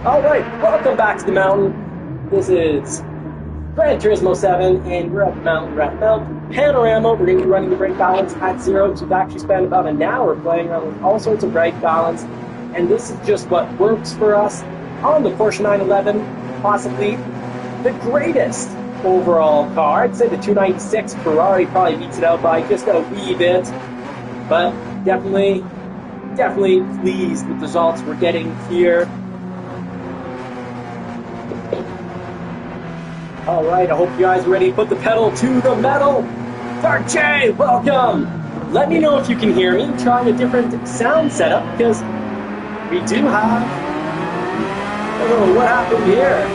Alright, welcome back to the mountain. This is Gran Turismo 7, and we're at the mountain. We're at Mount Panorama. We're going to be running the brake balance at 0. So we've actually spent about an hour playing around with all sorts of brake balance, and this is just what works for us on the Porsche 911, possibly the greatest overall car. I'd say the 296 Ferrari probably beats it out by just a wee bit, but definitely pleased with the results we're getting here. Alright, I hope you guys are ready to put the pedal to the metal. Dark J, welcome! Let me know if you can hear me. I'm trying a different sound setup because we do have... I don't know what happened here.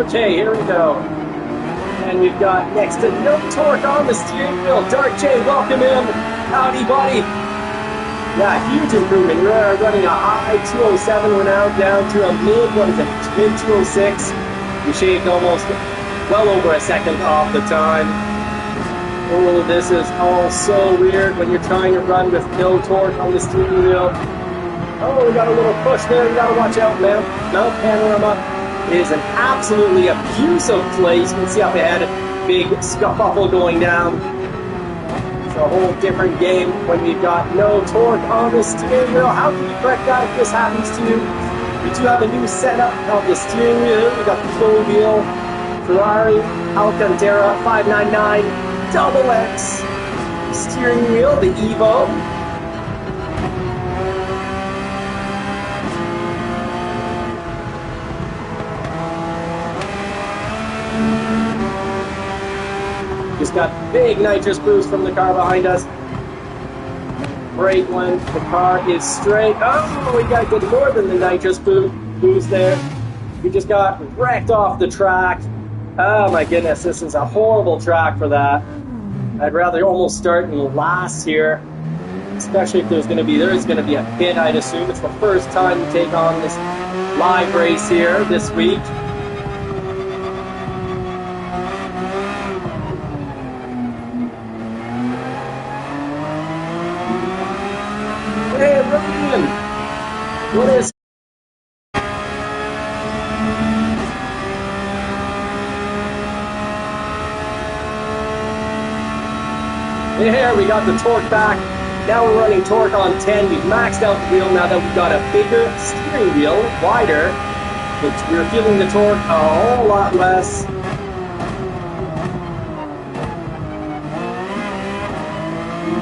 Okay, here we go. And we've got next to no torque on the steering wheel. Dark J, welcome in. Howdy, buddy. Yeah, huge improvement. We were running a high 207. We're now down to a mid 206. We shaved almost well over a second off the time. Oh, this is all so weird when you're trying to run with no torque on the steering wheel. Oh, we got a little push there. We gotta watch out, man. Mount Panorama is an absolutely abusive place. You can see up ahead, big scuffle going down. A whole different game when you've got no torque on the steering wheel. How can you correct that if this happens to you? We do have a new setup of the steering wheel. We got the full wheel Ferrari Alcantara 599 Double X steering wheel, the Evo. Just got big nitrous boost from the car behind us. Brake when the car is straight. Oh, we got good more than the nitrous boost there. We just got wrecked off the track. Oh my goodness, this is a horrible track for that. I'd rather almost start in last here, especially if there is going to be a pit, I'd assume. It's the first time we take on this live race here this week. Hey, Ryan! What is... Here, we got the torque back. Now we're running torque on 10. We've maxed out the wheel now that we've got a bigger steering wheel, wider. But we're feeling the torque a whole lot less.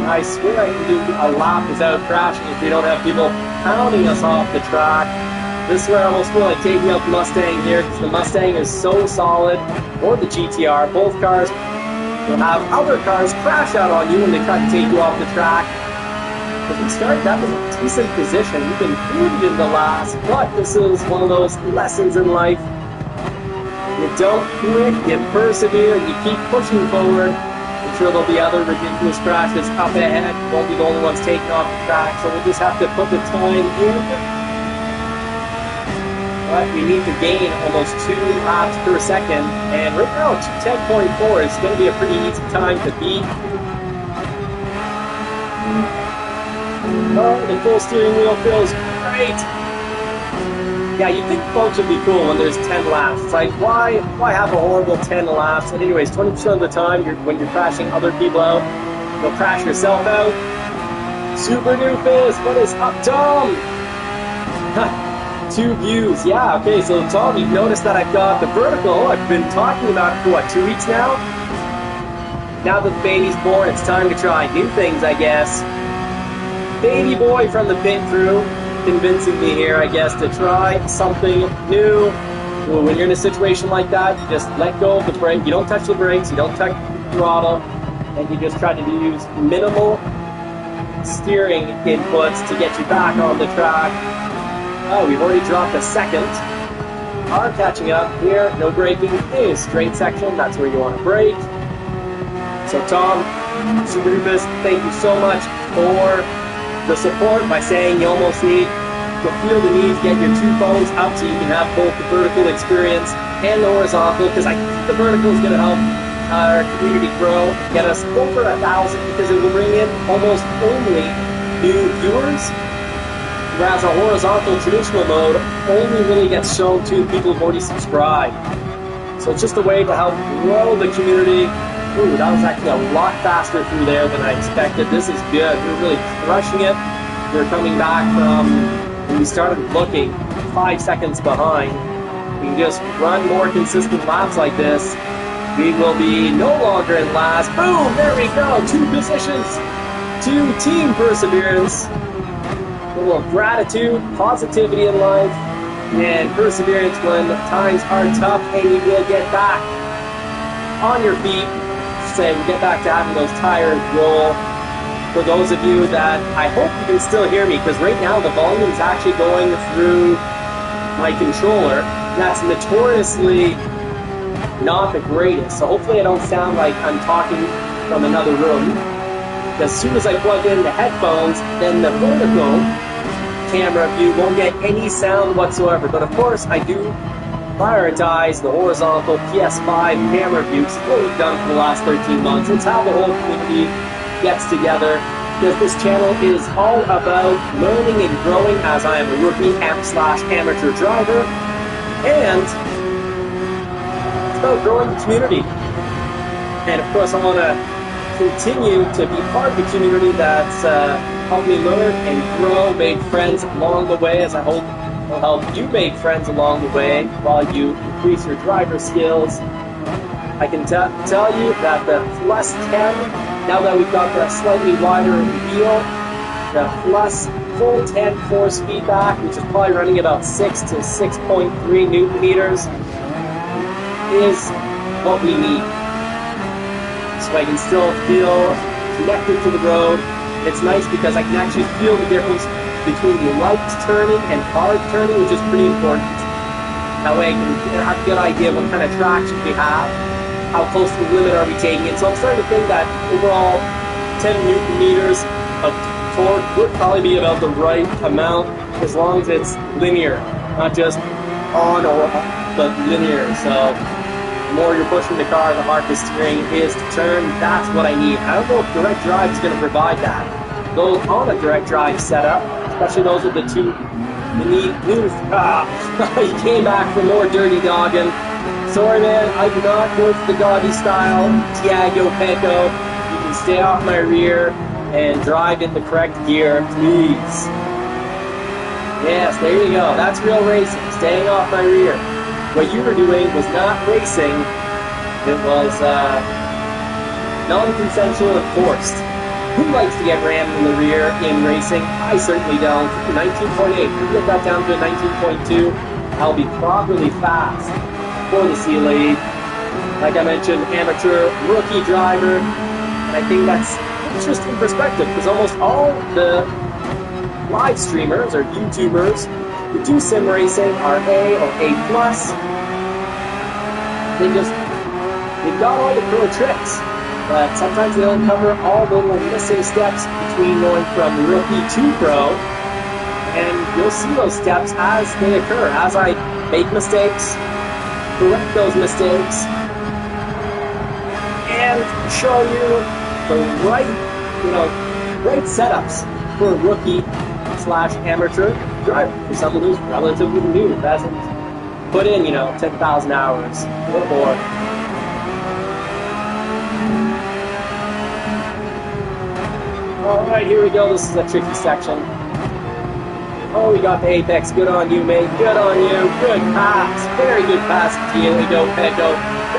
I swear I can do a lap without crashing if we don't have people pounding us off the track. This is where I almost feel like taking out the Mustang here, because the Mustang is so solid, or the GTR. Both cars will have other cars crash out on you when they try to take you off the track. Because we started that with a decent position. We've been booted in the last, but this is one of those lessons in life. You don't quit, you persevere, you keep pushing forward. I'm sure there'll be other ridiculous crashes up ahead. Won't be the only ones taking off the track, so we'll just have to put the time in. But we need to gain almost 2 laps per second, and right now 10.4 is going to be a pretty easy time to beat. Oh, the full steering wheel feels great. Yeah, you'd think folks would be cool when there's 10 laps. It's like, why have a horrible 10 laps? And anyways, 20% of the time, when you're crashing other people out, you'll crash yourself out. Super Doofus, what is up, Tom? 2 views, yeah, okay, so Tom, you've noticed that I've got the vertical. I've been talking about it for, what, 2 weeks now? Now that the baby's born, it's time to try new things, I guess. Baby boy from the pit crew, convincing me here, I guess, to try something new. Well, when you're in a situation like that, you just let go of the brake. You don't touch the brakes, you don't touch the throttle, and you just try to use minimal steering inputs to get you back on the track. Oh, we've already dropped a second. Are catching up here. No braking. Hey, straight section. That's where you want to brake. So, Tom, Super Doofus, thank you so much for the support by saying you almost need to feel the need to get your 2 phones up so you can have both the vertical experience and the horizontal, because I think the vertical is going to help our community grow, get us over 1,000, because it will bring in almost only new viewers, whereas our horizontal traditional mode only really gets shown to people who've already subscribed. So it's just a way to help grow the community. Ooh, that was actually a lot faster through there than I expected. This is good. We're really crushing it. We're coming back from when we started looking 5 seconds behind. We can just run more consistent laps like this. We will be no longer in last. Boom! There we go. 2 positions to Team Perseverance. A little gratitude, positivity in life, and perseverance when times are tough, and you will get back on your feet. Say we get back to having those tires roll. For those of you that, I hope you can still hear me, because right now the volume is actually going through my controller. That's notoriously not the greatest, so hopefully I don't sound like I'm talking from another room. As soon as I plug in the headphones, then the vertical camera view won't get any sound whatsoever. But of course, I do prioritize the horizontal PS5 camera view. It's what we've done for the last 13 months. It's how the whole community gets together, because this channel is all about learning and growing as I am a rookie /amateur driver, and it's about growing the community. And of course, I want to continue to be part of the community that's helped me learn and grow, made friends along the way, as I hope will help you make friends along the way while you increase your driver skills. I can tell you that the plus 10, now that we've got the slightly wider wheel, the plus full 10 force feedback, which is probably running about 6 to 6.3 Newton meters, is what we need. So I can still feel connected to the road. It's nice because I can actually feel the difference between the light turning and hard turning, which is pretty important. That way I can have a good idea of what kind of traction we have, how close to the limit are we taking it. So I'm starting to think that overall 10 Newton meters of torque would probably be about the right amount, as long as it's linear, not just on or off, but linear. So the more you're pushing the car, the harder the steering is to turn. That's what I need. I don't know if direct drive is going to provide that. Those on a direct drive setup, especially those with the two, you need new. You came back for more dirty dogging. Sorry, man, I do not go for the doggy style. Tiago Pecco, you can stay off my rear and drive in the correct gear, please. Yes, there you go. That's real racing. Staying off my rear. What you were doing was not racing. It was non-consensual and forced. Who likes to get rammed in the rear in racing? I certainly don't. 19.8. If we get that down to a 19.2, I'll be properly fast for the CLE. Like I mentioned, amateur, rookie driver. And I think that's interesting perspective, because almost all the live streamers or YouTubers who do sim racing are A or A+. They've got all the pro tricks, but sometimes they don't cover all the little missing steps between going from rookie to pro, and you'll see those steps as they occur, as I make mistakes, correct those mistakes, and show you the right, right setups for a rookie / amateur driver, for someone who's relatively new, hasn't put in, 10,000 hours or more. Alright, here we go. This is a tricky section. Oh, we got the apex. Good on you, mate. Good on you. Good pass. Very good pass, Diego Pecco.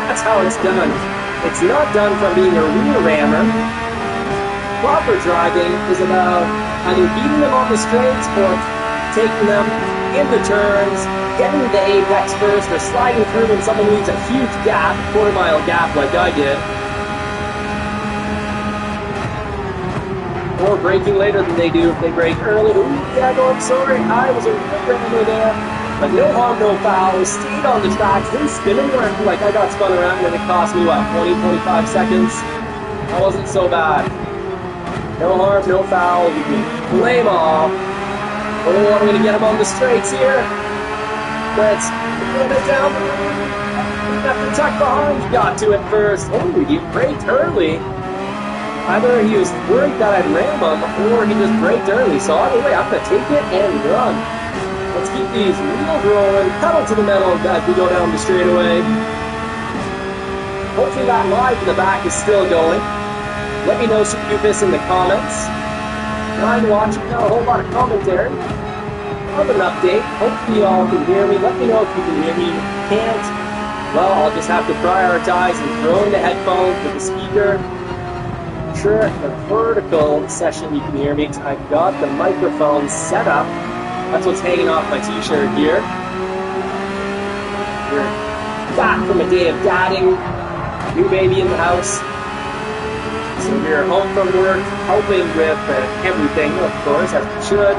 That's how it's done. It's not done from being a rear rammer. Proper driving is about either beating them on the straights or taking them in the turns, getting the apex first, or sliding through when someone leaves a huge gap, quarter-mile gap like I did. Or braking later than they do if they brake early. Ooh, yeah, I'm sorry, I was a rear rammer there. But no harm, no foul. Stayed on the tracks, didn't spin anywhere. Like I got spun around and it cost me, 20-25 seconds? That wasn't so bad. No harm, no foul. You can blame all. Oh, I'm going to get him on the straights here. Let's put it down. After tuck behind, got to it first. Oh, he braked early. Either he was worried that I'd ram him, or he just braked early. So either way, I'm going to take it and run. Let's keep these wheels rolling, pedal to the metal as we go down the straightaway. Hopefully that live in the back is still going. Let me know, Supupis, in the comments. I'm watching, not a whole lot of commentary. Of an update. Hopefully you all can hear me. Let me know if you can hear me. If you can't, well, I'll just have to prioritize and throw in the headphones with the speaker. Sure, the vertical session you can hear me. I've got the microphone set up. That's what's hanging off my t-shirt here. We're back from a day of dadding. New baby in the house. So we're home from work, helping with everything, of course, as we should.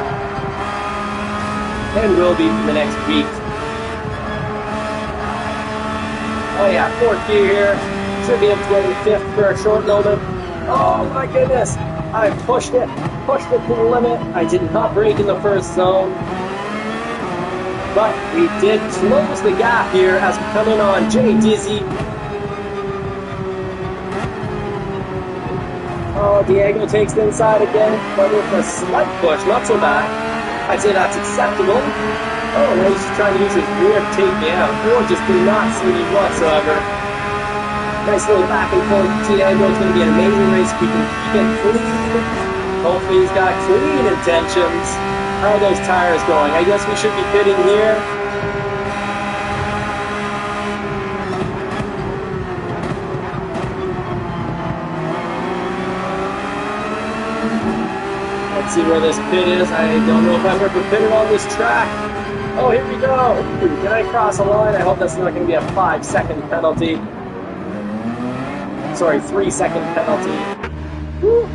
And will be for the next week. Oh yeah, fourth gear here. Should be able to get in fifth for a short moment. Oh my goodness! I pushed it to the limit. I did not brake in the first zone. But we did close the gap here as we come in on Jay Dizzy. Oh, Diego takes the inside again, but with a slight push, not so bad. I'd say that's acceptable. Oh, now he's just trying to use his rear to take me out. Or just do not see me whatsoever. Nice little back and forth. Diego, it's going to be an amazing race if we can keep it clean. Hopefully he's got clean intentions. How are those tires going? I guess we should be pitting here. Let's see where this pit is. I don't know if I've ever pitted on this track. Oh, here we go. Ooh, did I cross a line? I hope that's not going to be a 5-second penalty. Sorry, 3-second penalty. Woo.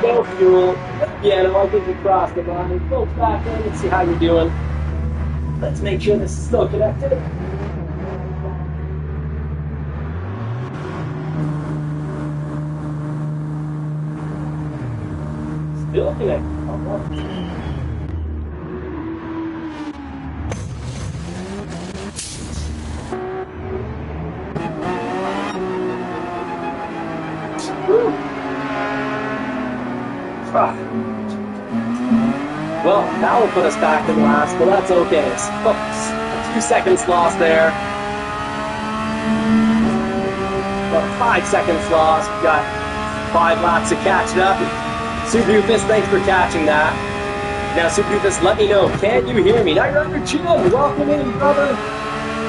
No fuel. Yeah, no, I think we crossed the line. Folks back in. Let's see how you're doing. Let's make sure this is still connected. Still connected. Well, that will put us back in last, but that's okay. So, a few seconds lost there. About 5 seconds lost. We got 5 laps to catch it up. Supupis, thanks for catching that. Now, Supupis, let me know. Can you hear me? Night Rider Jim, welcome in, brother.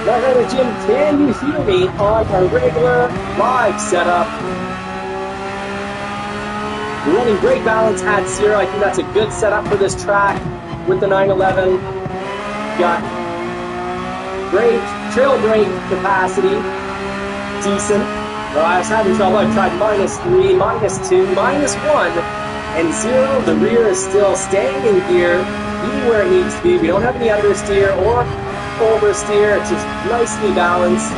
Night Rider Jim, can you hear me on our regular live setup? We're running brake balance at 0. I think that's a good setup for this track with the 911. Got great trail brake capacity, decent. Well, I was having trouble. I've tried -3, -2, -1, and 0. The rear is still staying in gear, being where it needs to be. We don't have any understeer or oversteer. It's just nicely balanced.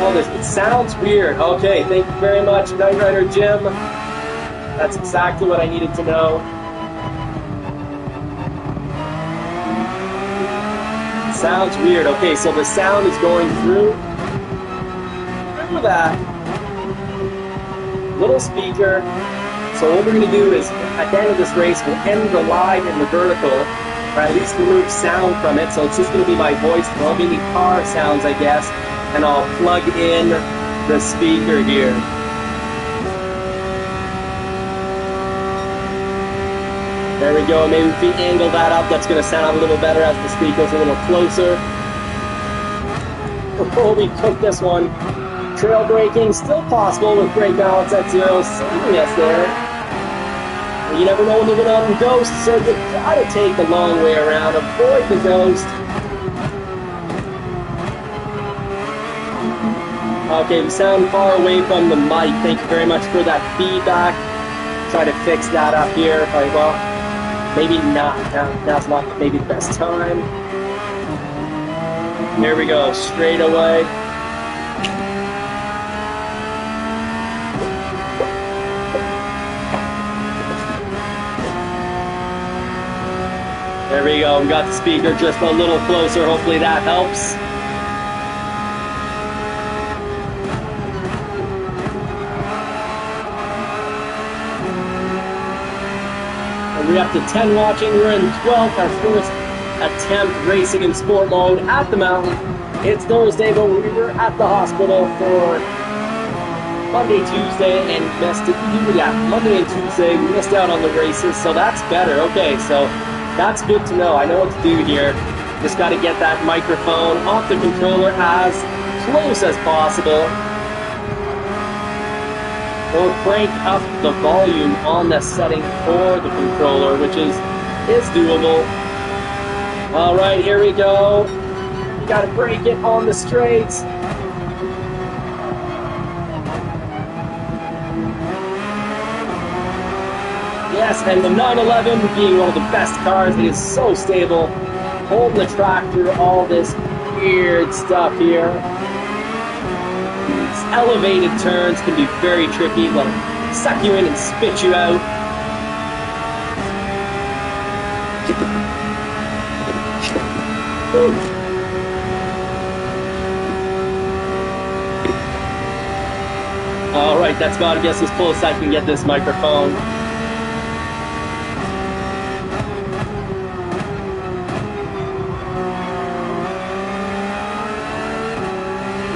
Oh, it sounds weird. Okay, thank you very much, Night Rider Jim. That's exactly what I needed to know. Sounds weird. Okay, so the sound is going through. Remember that little speaker. So what we're going to do is, at the end of this race, we'll end the live in the vertical, or at least remove sound from it. So it's just going to be my voice, well, maybe car sounds, I guess. And I'll plug in the speaker here. There we go. Maybe if we angle that up, that's going to sound a little better as the speaker's a little closer. Before we took this one, trail braking still possible with brake balance at 0, saving us there. You never know when you're going to have a ghost, so you gotta take the long way around. Avoid the ghost. Okay, we sound far away from the mic. Thank you very much for that feedback. Try to fix that up here. Well, maybe not. Now's not maybe the best time. Here we go, straight away. There we go. We got the speaker just a little closer. Hopefully that helps. And we're up to 10 watching. We're in 12th, our first attempt racing in sport mode at the mountain. It's Thursday, but we were at the hospital for Monday, Tuesday, and Monday and Tuesday. We missed out on the races, so that's better. Okay, so that's good to know. I know what to do here. Just got to get that microphone off the controller as close as possible. Or crank up the volume on the setting for the controller, which is doable. All right, here we go. You got to break it on the straights. Yes, and the 911 being one of the best cars, it is so stable. Holding the track through all this weird stuff here. These elevated turns can be very tricky. They'll suck you in and spit you out. Alright, that's about, I guess, as close as I can get this microphone.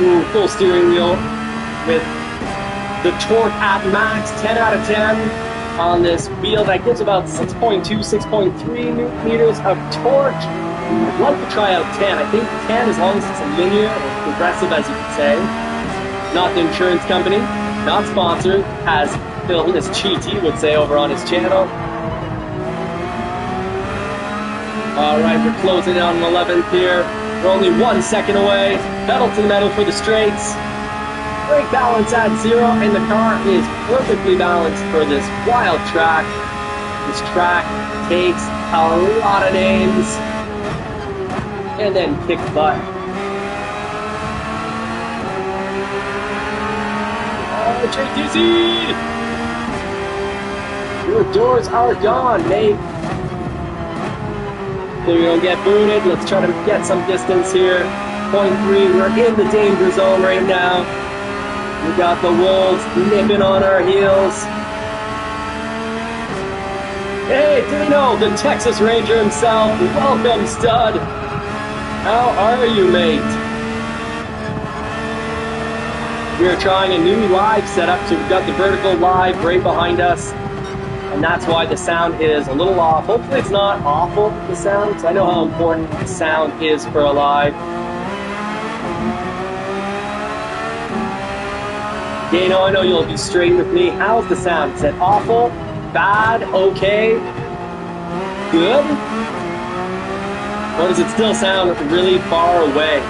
Ooh, full steering wheel with the torque at max, 10 out of 10 on this wheel. That gives about 6.2, 6.3 newton meters of torque. I'd like to try out 10. I think 10, as long as it's a linear or progressive, as you could say. Not the insurance company, not sponsored, as Phil, as GT would say over on his channel. Alright, we're closing in on 11th here. We're only 1 second away. Pedal to the metal for the straights. Brake balance at 0, and the car is perfectly balanced for this wild track. This track takes a lot of names. And then kick butt. Oh, JTC! Your doors are gone, mate. So we don't get booted. Let's try to get some distance here. 0.3, we're in the danger zone right now. We got the wolves nipping on our heels. Hey, Dino, the Texas Ranger himself. Welcome, stud. How are you, mate? We're trying a new live setup, so we've got the vertical live right behind us. And that's why the sound is a little off. Hopefully it's not awful, the sound, because I know how important the sound is for a live. Dano, I know you'll be straight with me. How's the sound? Is it awful? Bad? Okay? Good? Or does it still sound really far away?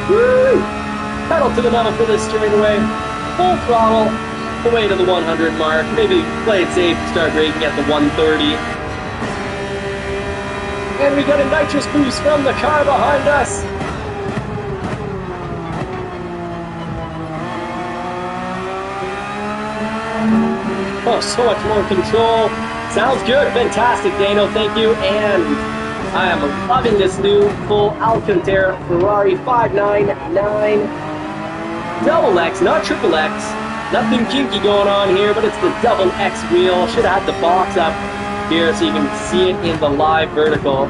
Woo! Pedal to the metal for this straightaway. Full throttle, away to the 100 mark. Maybe play it safe, start braking at the 130. And we got a nitrous boost from the car behind us. Oh, so much more control. Sounds good. Fantastic, Dano. Thank you. And I am loving this new full Alcantara Ferrari 599 double X, not triple X. Nothing kinky going on here, but it's the double X wheel. Should have had the box up here so you can see it in the live vertical.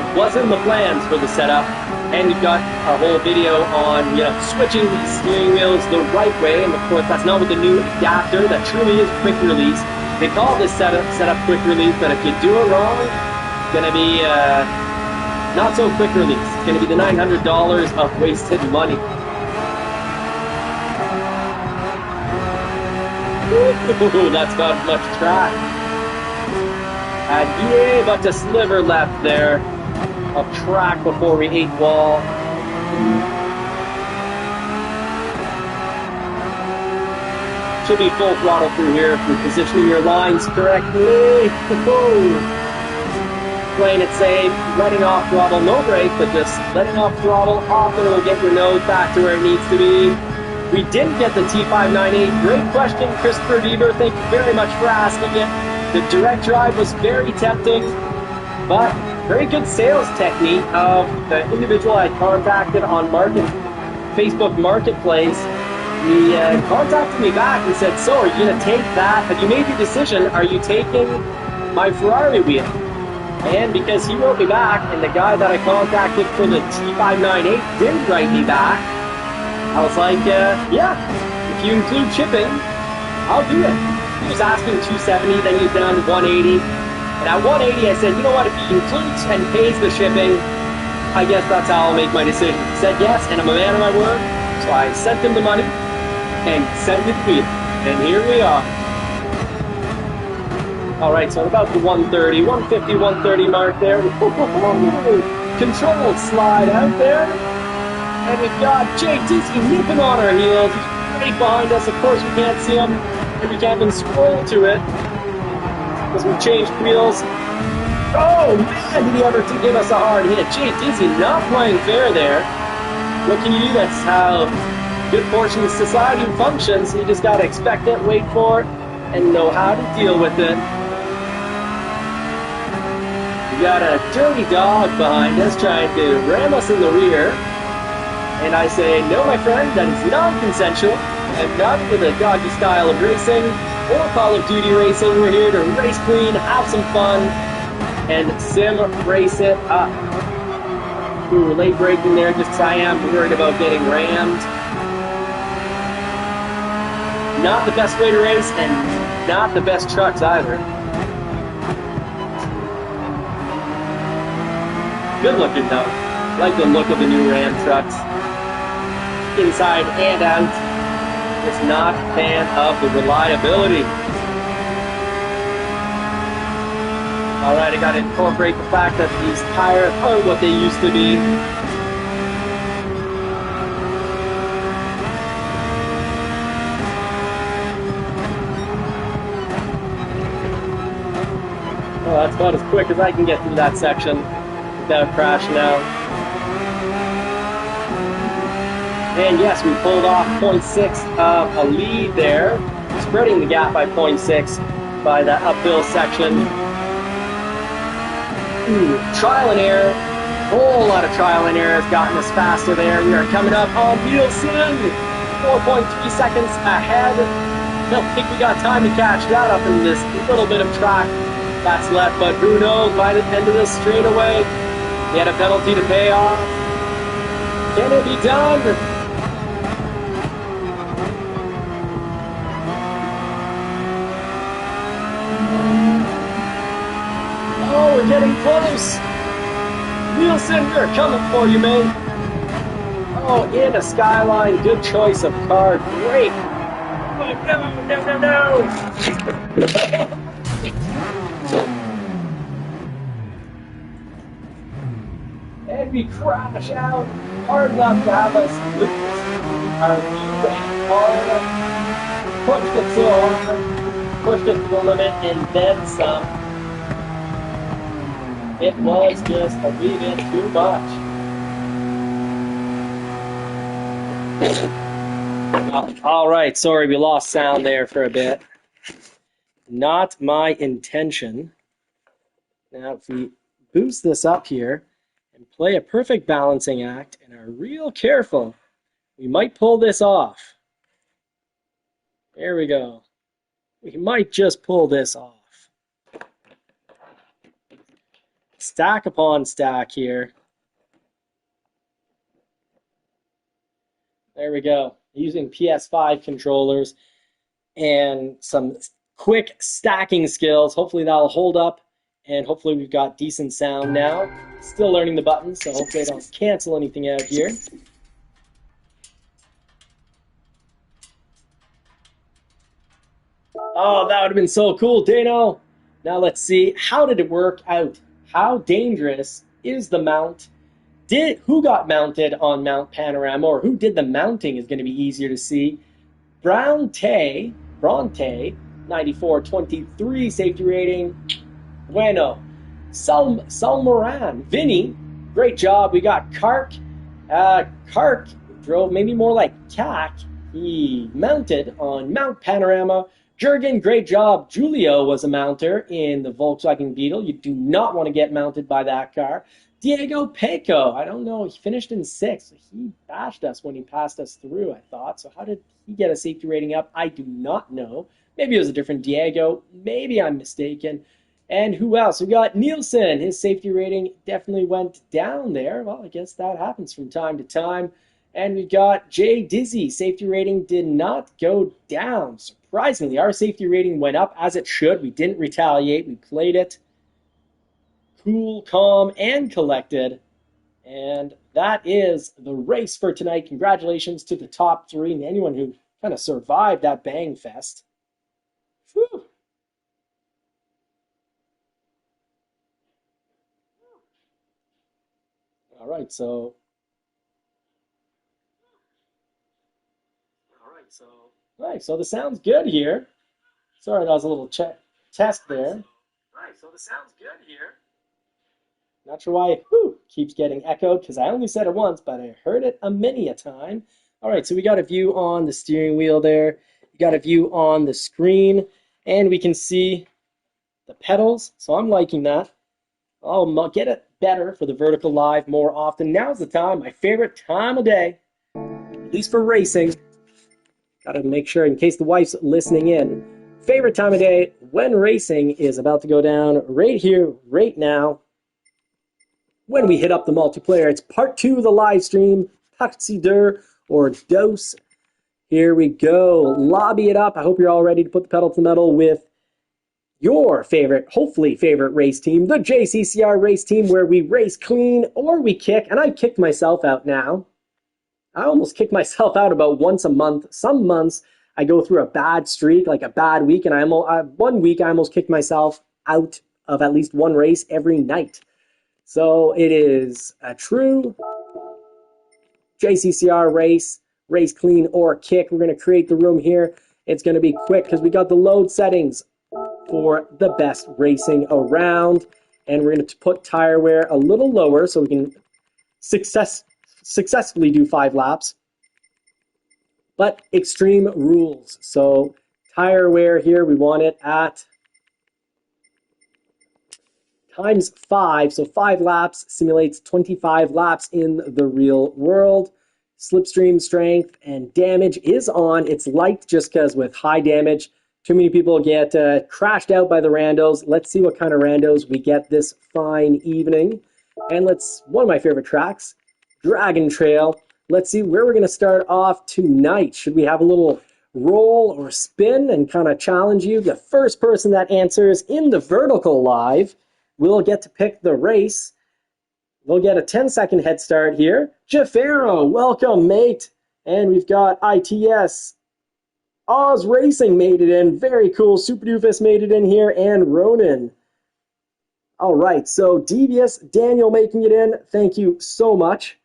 It wasn't the plans for the setup. And you've got a whole video on, switching these steering wheels the right way. And of course, that's not with the new adapter. That truly is quick release. They call this setup quick release, but if you do it wrong, it's going to be not so quick release. It's going to be the $900 of wasted money. Ooh, that's about as much track. And yeah, but a sliver left there of track before we 8-wall. Should be full throttle through here if you're positioning your lines correctly. Playing it safe, letting off throttle, no brake, but just letting off throttle. Often will get your nose back to where it needs to be. We didn't get the T598. Great question, Christopher Bieber. Thank you very much for asking it. The direct drive was very tempting, but very good sales technique of the individual I contacted on Facebook Marketplace. He contacted me back and said, so are you going to take that? Have you made your decision? Are you taking my Ferrari wheel? And because he wrote me back, and the guy that I contacted for the T598 didn't write me back, I was like, yeah, if you include shipping, I'll do it. He was asking 270, then he was down to 180. And at 180, I said, you know what, if he includes and pays the shipping, I guess that's how I'll make my decision. He said yes, and I'm a man of my word, so I sent him the money and sent it to me. And here we are. All right, so about the 130, 150, 130 mark there. Controlled slide out there. And we've got Jay Dizzy nipping on our heels. He's right behind us. Of course, we can't see him, and we can't even scroll to it because we changed wheels. Oh, man, did he ever give us a hard hit. Jay Dizzy not playing fair there. What can you do? That's how good portion of society functions. You just got to expect it, wait for it, and know how to deal with it. We got a dirty dog behind us trying to ram us in the rear. And I say, no, my friend, that is non-consensual. I'm not into the doggy style of racing or Call of Duty racing. We're here to race clean, have some fun, and sim race it up. Ooh, late braking there just because I am worried about getting rammed. Not the best way to race, and not the best trucks either. Good looking though. Like the look of the new Ram trucks. Inside and out. Just not a fan of the reliability. Alright, I gotta incorporate the fact that these tires are what they used to be. Well, that's about as quick as I can get through that section without crashing out. And yes, we pulled off 0.6 of a lead there, spreading the gap by 0.6 by that uphill section. Ooh, trial and error, whole lot of trial and error has gotten us faster there. We are coming up on Nielsen, 4.3 seconds ahead. Don't think we got time to catch that up in this little bit of track that's left, but who knows, by the end of this straightaway, we had a penalty to pay off. Can it be done? Oh, we're getting close. Nielsen, we're coming for you, man. Oh, in a Skyline. Good choice of car. Great. Oh, no. And we crash out. Hard enough to have us lose our new car. Pushed it so hard. Pushed it to the limit and then some. It was just a wee bit too much. All right, sorry, we lost sound there for a bit. Not my intention. Now, if we boost this up here and play a perfect balancing act and are real careful, we might pull this off. There we go. We might just pull this off. Stack upon stack here. There we go. Using PS5 controllers and some quick stacking skills. Hopefully that'll hold up, and hopefully we've got decent sound now. Still learning the buttons, so hopefully I don't cancel anything out here. Oh, that would have been so cool, Dano. Now let's see, how did it work out? How dangerous is the mount? Who got mounted on Mount Panorama, or who did the mounting is going to be easier to see. Bronte, 94-23 safety rating. Bueno. Salmoran, Vinny, great job. We got Kark. Kark drove maybe more like Kak. He mounted on Mount Panorama. Jurgen, great job. Julio was a mounter in the Volkswagen Beetle. You do not want to get mounted by that car. Diego Peco, I don't know, he finished in 6th. He bashed us when he passed us through, I thought. So how did he get a safety rating up? I do not know. Maybe it was a different Diego. Maybe I'm mistaken. And who else? We got Nielsen. His safety rating definitely went down there. Well, I guess that happens from time to time. And we got Jay Dizzy. Safety rating did not go down. Surprisingly, our safety rating went up as it should. We didn't retaliate. We played it cool, calm, and collected. And that is the race for tonight. Congratulations to the top 3 and anyone who kind of survived that bang fest. Whew. All right, so the sound's good here. Sorry, that was a little test there. So the sound's good here. Not sure why it keeps getting echoed, because I only said it once, but I heard it a many a time. All right, so we got a view on the steering wheel there. We got a view on the screen, and we can see the pedals. So I'm liking that. I'll get it better for the vertical live more often. Now's the time, my favorite time of day, at least for racing. Got to make sure, in case the wife's listening in, favorite time of day when racing is about to go down right here, right now. When we hit up the multiplayer, it's part 2 of the live stream, Partie 2 or Dos. Here we go. Lobby it up. I hope you're all ready to put the pedal to the metal with your favorite, hopefully favorite race team, the JCCR Race Team, where we race clean or we kick. And I've kicked myself out now. I almost kick myself out about once a month. Some months I go through a bad streak, like a bad week, and 1 week I almost kicked myself out of at least one race every night. So it is a true JCCR race clean or kick. We're going to create the room here. It's going to be quick because we got the load settings for the best racing around. And we're going to put tire wear a little lower so we can successfully do 5 laps. But extreme rules. So tire wear here, we want it at times 5, so 5 laps simulates 25 laps in the real world. Slipstream strength and damage is on. It's light just because with high damage, too many people get crashed out by the randos. Let's see what kind of randos we get this fine evening. And one of my favorite tracks, Dragon Trail. Let's see where we're going to start off tonight. Should we have a little roll or spin and kind of challenge you? The first person that answers in the vertical live we'll get to pick the race. We'll get a 10-second head start here. Jafaro, welcome, mate. And we've got ITS. Oz Racing made it in. Very cool. Super Doofus made it in here. And Ronan. All right, so Devious, Daniel making it in. Thank you so much.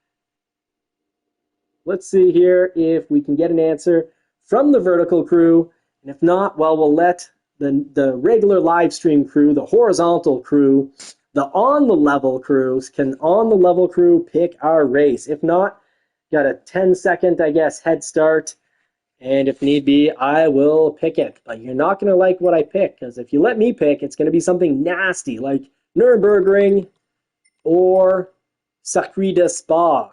Let's see here if we can get an answer from the vertical crew. And if not, well, we'll let the regular live stream crew, the horizontal crew, the on the level crews, can on the level crew pick our race? If not, got a 10-second, I guess, head start. And if need be, I will pick it. But you're not going to like what I pick, because if you let me pick, it's going to be something nasty like Nürburgring or Circuit de Spa.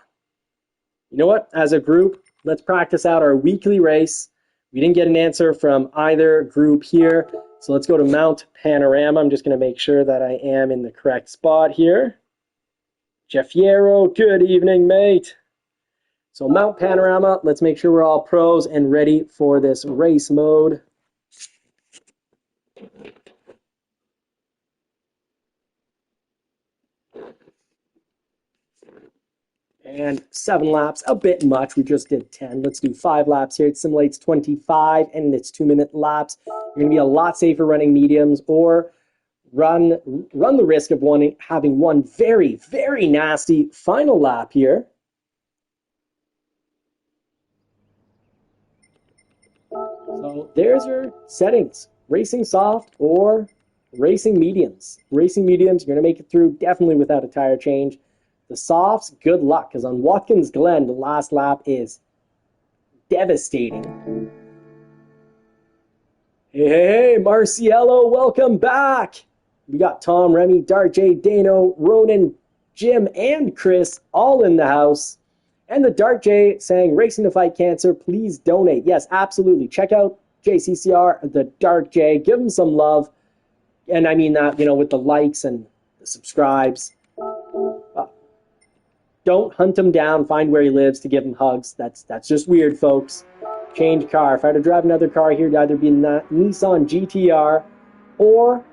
You know what? As a group, let's practice out our weekly race. We didn't get an answer from either group here, so let's go to Mount Panorama. I'm just going to make sure that I am in the correct spot here. Jeffiero, good evening, mate. So Mount Panorama, let's make sure we're all pros and ready for this race mode. And 7 laps, a bit much. We just did 10. Let's do 5 laps here. It simulates 25, and it's 2-minute laps. You're going to be a lot safer running mediums or run the risk of having one very, very nasty final lap here. So there's your settings. Racing soft or racing mediums. Racing mediums, you're going to make it through definitely without a tire change. The softs, good luck, because on Watkins Glen, the last lap is devastating. Hey, Marciello, welcome back. We got Tom, Remy, Dark J, Dano, Ronan, Jim, and Chris all in the house. And the Dark J saying, racing to fight cancer, please donate. Yes, absolutely. Check out JCCR, the Dark J. Give him some love. And I mean that, with the likes and the subscribes. Don't hunt him down, find where he lives to give him hugs. That's just weird, folks. Change car. If I had to drive another car here, it'd either be the Nissan GTR or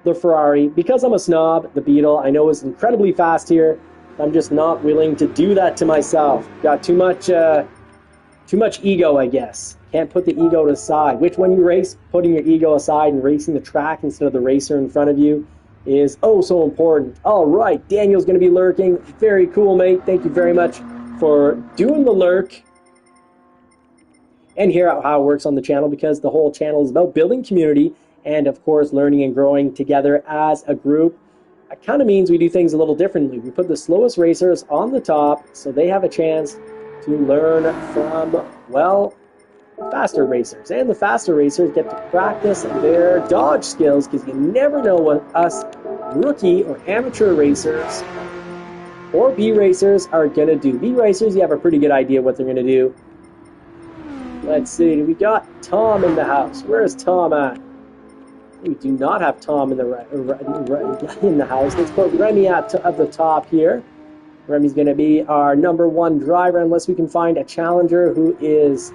the Ferrari. Because I'm a snob, the Beetle, I know is incredibly fast here. I'm just not willing to do that to myself. Got too much ego, I guess. Can't put the ego to the side. Which, when you race, putting your ego aside and racing the track instead of the racer in front of you is oh so important. All right, Daniel's going to be lurking. Very cool, mate. Thank you very much for doing the lurk. And hear how it works on the channel, because the whole channel is about building community and, of course, learning and growing together as a group. It kind of means we do things a little differently. We put the slowest racers on the top so they have a chance to learn from, well, faster racers. And the faster racers get to practice their dodge skills, because you never know what us rookie or amateur racers or B racers are going to do. B racers, you have a pretty good idea what they're going to do. Let's see, we got Tom in the house. Where's Tom at? We do not have Tom in the house. Let's put Remy at the top here. Remy's going to be our #1 driver, unless we can find a challenger who is,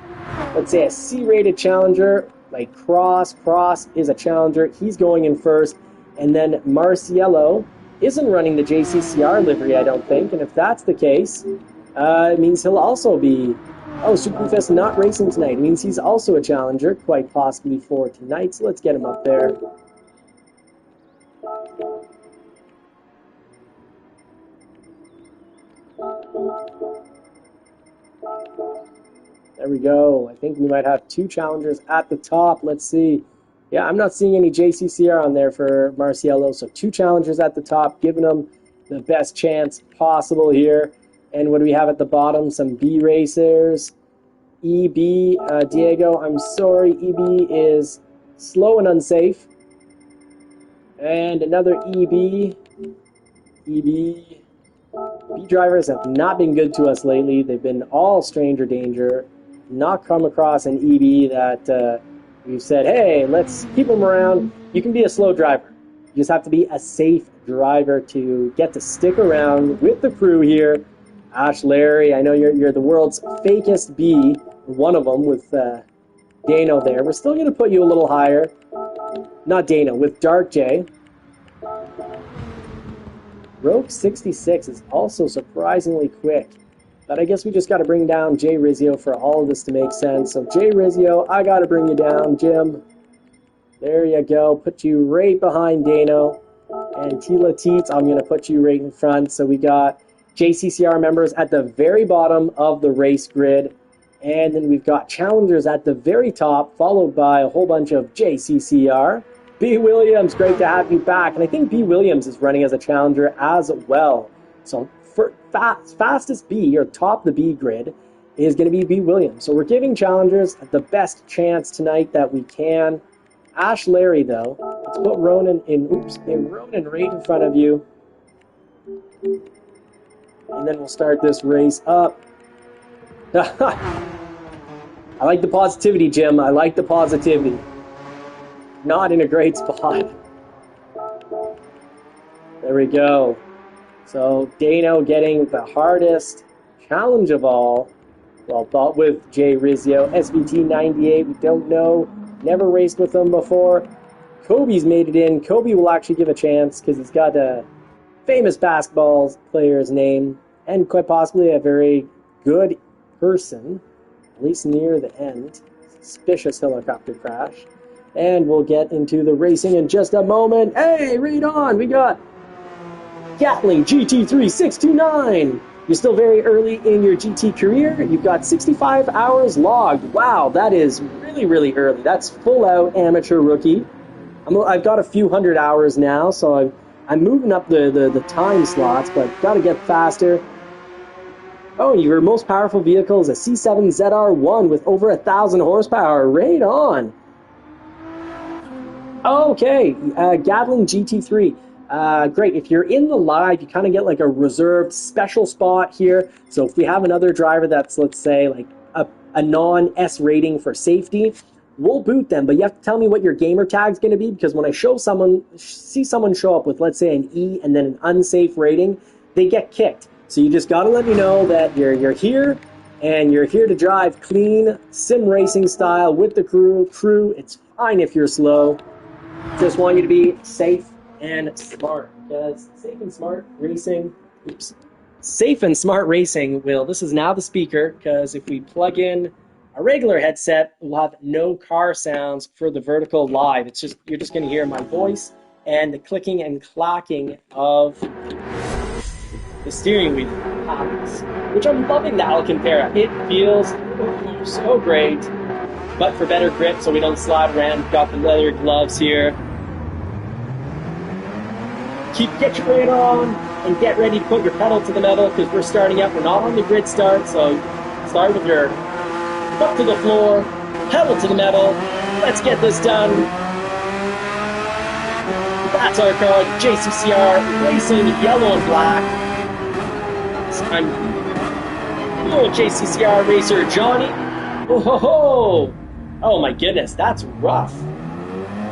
let's say, a C-rated challenger, like Cross. Cross is a challenger. He's going in first. And then Marciello isn't running the JCCR livery, I don't think. And if that's the case, it means he'll also be... Oh, Superfest not racing tonight. It means he's also a challenger, quite possibly for tonight. So let's get him up there. There we go. I think we might have 2 challengers at the top. Let's see. Yeah, I'm not seeing any JCCR on there for Marciello. So 2 challengers at the top, giving them the best chance possible here. And what do we have at the bottom? Some B racers. EB, Diego, I'm sorry, EB is slow and unsafe. And another EB. B drivers have not been good to us lately. They've been all stranger danger. Not come across an EB that we've said, hey, let's keep them around. You can be a slow driver. You just have to be a safe driver to get to stick around with the crew here. Ash, Larry, I know you're the world's fakest B, one of them with Dano there. We're still going to put you a little higher. Not Dano, with Dark J. Rogue 66 is also surprisingly quick. But I guess we just got to bring down Jay Rizzio for all of this to make sense. So Jay Rizzio, I got to bring you down. Jim, there you go. Put you right behind Dano. And Tila Teets, I'm going to put you right in front. So we got JCCR members at the very bottom of the race grid. And then we've got challengers at the very top, followed by a whole bunch of JCCR. B. Williams, great to have you back. And I think B. Williams is running as a challenger as well. So for fastest B, or top the B grid, is going to be B. Williams. So we're giving challengers the best chance tonight that we can. Ash, Larry, though. Let's put Ronan in. Oops, Ronan right in front of you. And then we'll start this race up. I like the positivity, Jim. I like the positivity. Not in a great spot. There we go. So Dano getting the hardest challenge of all. Well, thought with Jay Rizzio. SVT 98, we don't know. Never raced with them before. Kobe's made it in. Kobe will actually give a chance because he's got a famous basketball player's name and quite possibly a very good person, at least near the end. Suspicious helicopter crash. And we'll get into the racing in just a moment. Hey, read on. We got Gatling GT3 629. You're still very early in your GT career. You've got 65 hours logged. Wow, that is really, really early. That's full-out amateur rookie. I've got a few hundred hours now, so I'm moving up the time slots, but got to get faster. Oh, your most powerful vehicle is a C7 ZR1 with over 1,000 horsepower. Right on. Okay, Gatling GT3. Great. If you're in the live, you kind of get like a reserved special spot here. So if we have another driver that's, let's say, like a non-S rating for safety, we'll boot them. But you have to tell me what your gamer tag's going to be, because when I see someone show up with, let's say, an E and then an unsafe rating, they get kicked. So you just got to let me know that you're here, and you're here to drive clean, sim racing style with the crew. It's fine if you're slow. Just want you to be safe and smart, because safe and smart racing, safe and smart racing will, this is now the speaker, because if we plug in a regular headset, we'll have no car sounds for the vertical live. It's just, you're just going to hear my voice and the clicking and clacking of the steering wheel happens, which I'm loving the Alcantara. It feels so great, but for better grip so we don't slide around. Got the leather gloves here. Get your weight on and get ready to put your pedal to the metal, because we're starting up. We're not on the grid start, so start with your foot to the floor, pedal to the metal. Let's get this done. That's our car, JCCR Racing, yellow and black. I'm little JCCR racer Johnny. Oh ho ho! Oh my goodness, that's rough.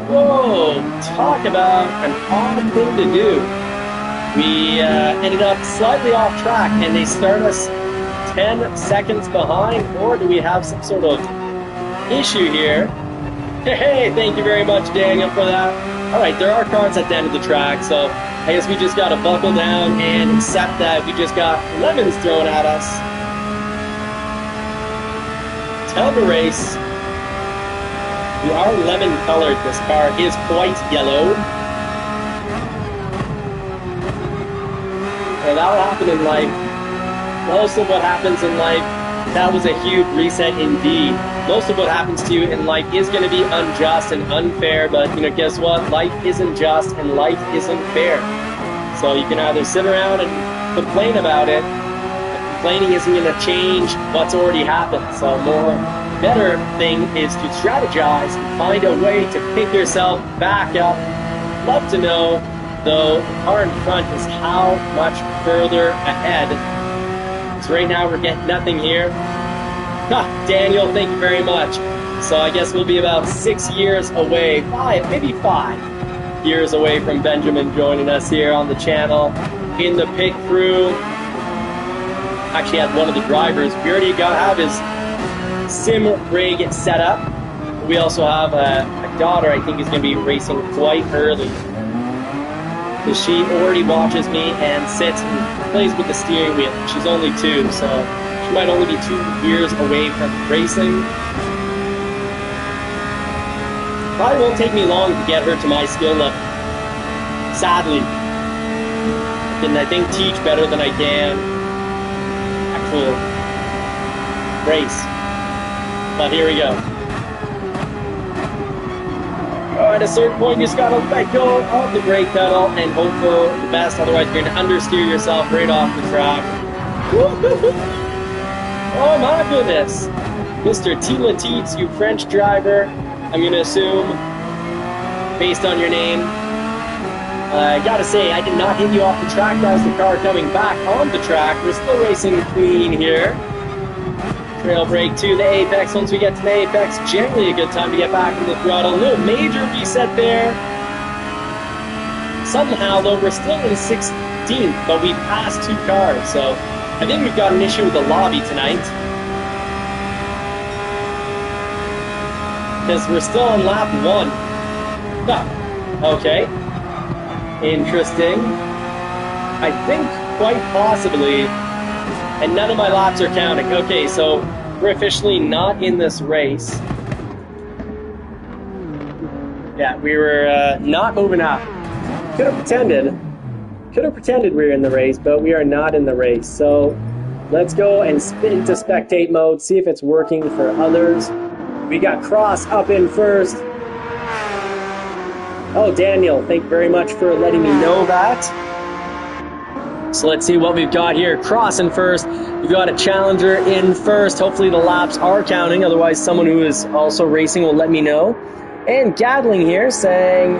Whoa, talk about an odd thing to do. We ended up slightly off track, and they start us 10 seconds behind, or do we have some sort of issue here? Hey, thank you very much, Daniel, for that. Alright, there are cars at the end of the track, so I guess we just gotta buckle down and accept that we just got lemons thrown at us. Tell the race. We are lemon colored. This car is quite yellow. And that'll happen in life. Most of what happens in life, that was a huge reset indeed. Most of what happens to you in life is going to be unjust and unfair, but you know, guess what? Life isn't just and life isn't fair. So you can either sit around and complain about it. Complaining isn't going to change what's already happened. So better thing is to strategize and find a way to pick yourself back up. Love to know, though, the car in front is how much further ahead. So right now we're getting nothing here. Daniel, thank you very much. So I guess we'll be about 6 years away, maybe 5 years away from Benjamin joining us here on the channel in the pit crew. Actually had one of the drivers. We already have his sim rig set up. We also have a daughter I think is going to be racing quite early, because she already watches me and sits and plays with the steering wheel. She's only 2, so she might only be 2 years away from racing. Probably won't take me long to get her to my skill level. Sadly. I can, I think, teach better than I can actual race. But here we go. At a certain point, you just gotta let go of the brake pedal and hope for the best. Otherwise, you're gonna understeer yourself right off the track. Oh my goodness. Mr. Tila Teets, you French driver, I'm gonna assume, based on your name. I gotta say, I did not hit you off the track. That was the car coming back on the track. We're still racing clean here. Trail brake to the apex. Once we get to the apex, generally a good time to get back in the throttle. A little major reset there. Somehow, though, we're still in 16th, but we passed 2 cars, so I think we've got an issue with the lobby tonight. Because we're still on lap 1. Oh, okay. Interesting. I think quite possibly, and none of my laps are counting. Okay, so we're officially not in this race. Yeah, we were not moving up. Could have pretended we were in the race, but we are not in the race. So let's go and spin to spectate mode, see if it's working for others. We got Cross up in first. Oh, Daniel, thank you very much for letting me know that. So let's see what we've got here. Cross in first. We've got a challenger in first. Hopefully the laps are counting. Otherwise, someone who is also racing will let me know. And Gadling here saying,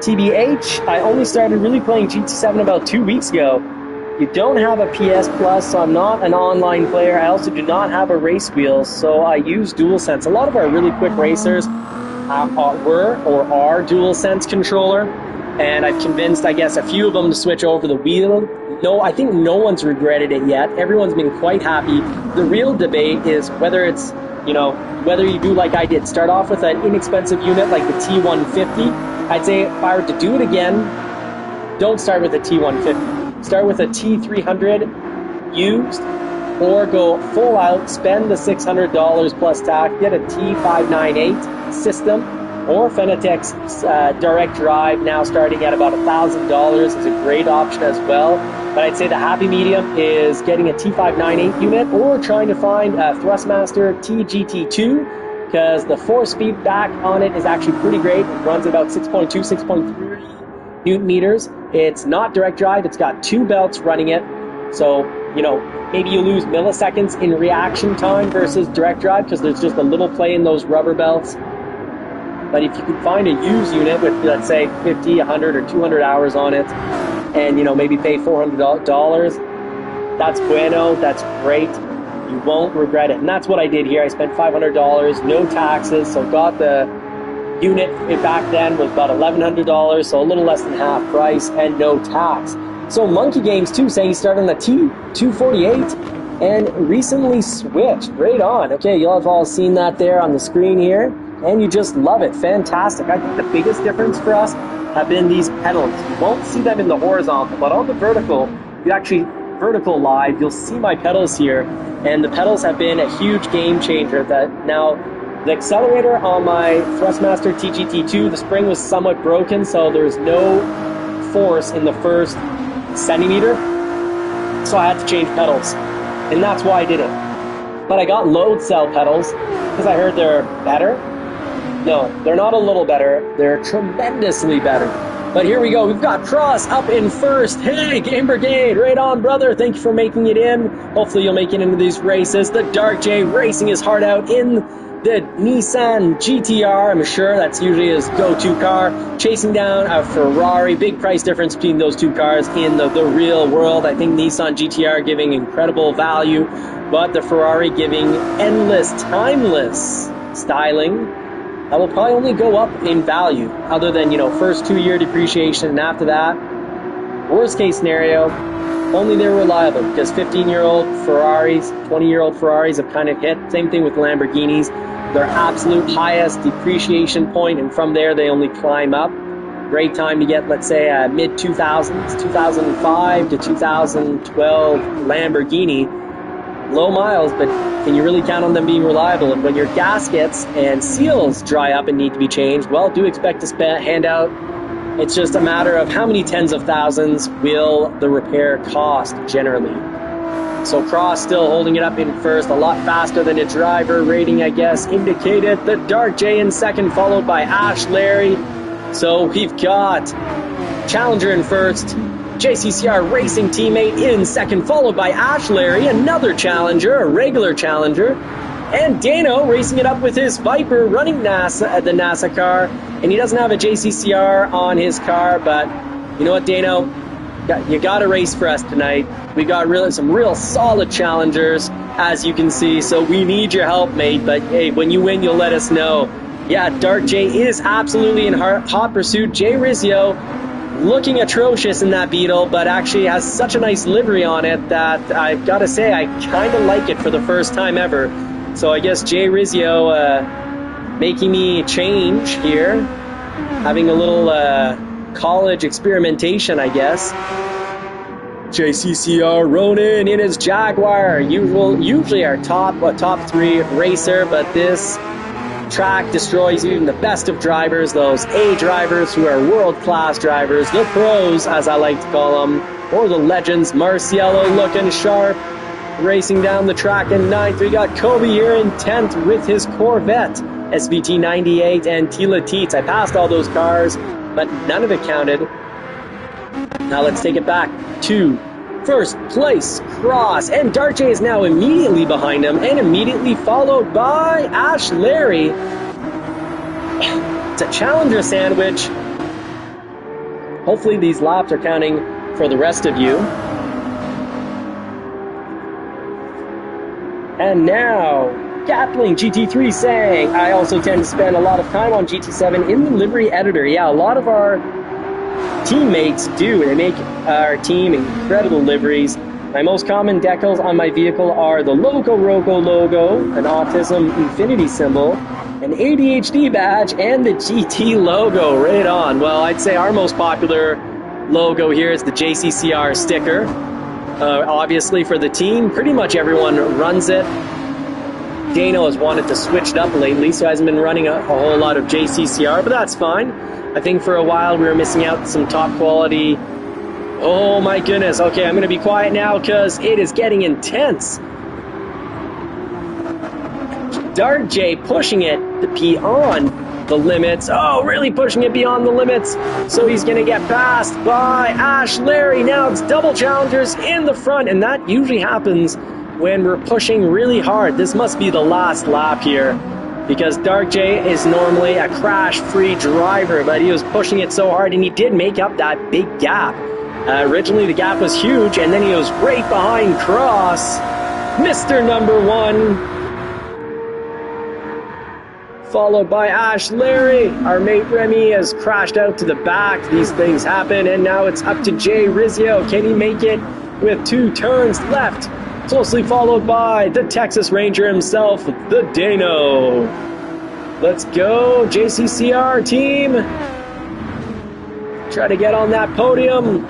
TBH, I only started really playing GT7 about 2 weeks ago. You don't have a PS Plus, so I'm not an online player. I also do not have a race wheel, so I use DualSense. A lot of our really quick racers were or are DualSense controller, and I've convinced, I guess, a few of them to switch over the wheel. No, I think no one's regretted it yet. Everyone's been quite happy. The real debate is whether it's, you know, whether you do like I did, start off with an inexpensive unit like the T150. I'd say if I were to do it again, don't start with a T150. Start with a T300 used, or go full out, spend the $600 plus tax, get a T598 system, or Fenatech's direct drive, now starting at about $1,000, is a great option as well. But I'd say the happy medium is getting a T598 unit, or trying to find a Thrustmaster TGT2, because the force feedback on it is actually pretty great. It runs about 6.2, 6.3 Newton meters. It's not direct drive, it's got 2 belts running it. So, you know, maybe you lose milliseconds in reaction time versus direct drive because there's just a little play in those rubber belts. But if you could find a used unit with, let's say, 50, 100, or 200 hours on it, and, you know, maybe pay $400, that's bueno, that's great. You won't regret it. And that's what I did here. I spent $500, no taxes, so got the unit back then was about $1,100, so a little less than half price and no tax. So Monkey Games too saying he started on the T248 and recently switched. Right on. Okay, you'll have all seen that there on the screen here, and you just love it. Fantastic. I think the biggest difference for us have been these pedals. You won't see them in the horizontal, but on the vertical, you actually vertical live, you'll see my pedals here, and the pedals have been a huge game changer. That now the accelerator on my Thrustmaster TGT2, the spring was somewhat broken, so there's no force in the first centimeter, so I had to change pedals, and that's why I did it. But I got load cell pedals because I heard they're better. No, they're not a little better, they're tremendously better. But here we go, we've got Cross up in first. Hey, Game Brigade, right on, brother. Thank you for making it in. Hopefully you'll make it into these races. The Dark J racing his heart out in the Nissan GTR. I'm sure that's usually his go-to car. Chasing down a Ferrari. Big price difference between those two cars in the real world. I think Nissan GTR giving incredible value, but the Ferrari giving endless, timeless styling. That will probably only go up in value, other than, you know, first 2-year depreciation, and after that, worst case scenario, only they're reliable, because 15-year-old Ferraris, 20-year-old Ferraris have kind of hit. Same thing with Lamborghinis. Their absolute highest depreciation point, and from there they only climb up. Great time to get, let's say, a mid-2000s, 2005 to 2012 Lamborghini. Low miles, but can you really count on them being reliable? And when your gaskets and seals dry up and need to be changed, well, do expect to hand out. It's just a matter of how many tens of thousands will the repair cost generally. So Cross still holding it up in first, a lot faster than its driver rating, I guess, indicated. The Dark J in second, followed by Ash Larry. So we've got Challenger in first, JCCR Racing teammate in second, followed by Ash Larry, another Challenger, a regular Challenger, and Dano racing it up with his Viper, running the NASA car, and he doesn't have a JCCR on his car, but you know what, Dano? You got a race for us tonight. We got some real solid Challengers, as you can see, so we need your help, mate, but hey, when you win, you'll let us know. Yeah, Dark J is absolutely in hot pursuit. Jay Rizzio looking atrocious in that Beetle, but actually has such a nice livery on it that I've got to say I kind of like it for the first time ever. So I guess Jay Rizzio making me change here, having a little college experimentation, I guess. JCCR Ronin in his Jaguar, usually our top 3 racer, but this track destroys even the best of drivers, those A drivers who are world-class drivers, the pros, as I like to call them, or the legends. Marciello looking sharp, racing down the track in 9th. We got Kobe here in 10th with his Corvette, SVT 98, and Tila Teets. I passed all those cars, but none of it counted. Now let's take it back to first place, Cross, and Dark J is now immediately behind him, and immediately followed by Ash Larry. It's a challenger sandwich. Hopefully these laps are counting for the rest of you. And now, Gatling GT3 saying, I also tend to spend a lot of time on GT7 in the livery editor. Yeah, a lot of our teammates do. They make our team incredible liveries. My most common decals on my vehicle are the Loco Roco logo, an autism infinity symbol, an ADHD badge, and the GT logo. Right on. Well, I'd say our most popular logo here is the JCCR sticker. Obviously for the team, pretty much everyone runs it. Dano has wanted to switch it up lately, so hasn't been running a whole lot of JCCR, but that's fine. I think for a while we were missing out some top quality. Oh my goodness. Okay, I'm going to be quiet now because it is getting intense. Dark J pushing it beyond the limits. Oh, really pushing it beyond the limits. So he's going to get passed by Ash Larry. Now it's double challengers in the front, and that usually happens when we're pushing really hard. This must be the last lap here, because Dark J is normally a crash-free driver, but he was pushing it so hard, and he did make up that big gap. Originally the gap was huge, and then he was right behind Cross, Mr. Number 1. Followed by Ash Larry. Our mate Remy has crashed out to the back. These things happen, and now it's up to Jay Rizzio. Can he make it with 2 turns left? Closely followed by the Texas Ranger himself, the Dano. Let's go, JCCR team. Try to get on that podium.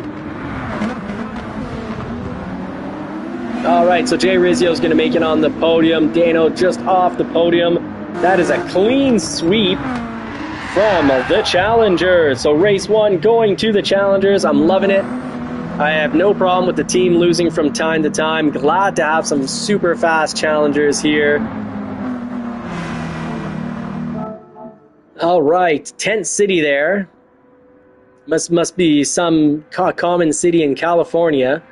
All right, so Jay Rizzio is going to make it on the podium. Dano just off the podium. That is a clean sweep from the Challengers. So race 1 going to the Challengers. I'm loving it. I have no problem with the team losing from time to time. Glad to have some super fast Challengers here. All right, tent city there. Must be some common city in California.